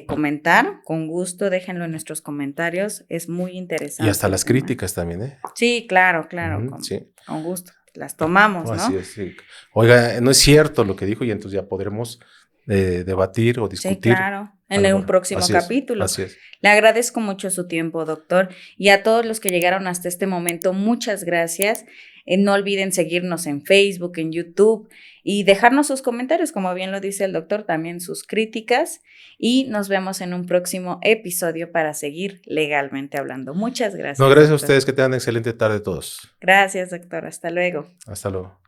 comentar, con gusto déjenlo en nuestros comentarios, es muy Y interesante hasta el las tema. críticas también, ¿eh? Sí, claro, Uh-huh, sí. con gusto, las tomamos, Así ¿no? es, sí. Oiga, no es cierto lo que dijo y entonces ya podremos debatir o Sí, discutir claro, en un algo. próximo Así es, capítulo. así es. Le agradezco mucho su tiempo, doctor, y a todos los que llegaron hasta este momento, muchas gracias. No olviden seguirnos en Facebook, en YouTube y dejarnos sus comentarios, como bien lo dice el doctor, también sus críticas, y nos vemos en un próximo episodio para seguir legalmente hablando. Muchas No, gracias, gracias a doctor. ustedes, que tengan excelente tarde todos. Gracias, doctor. Hasta luego. Hasta luego.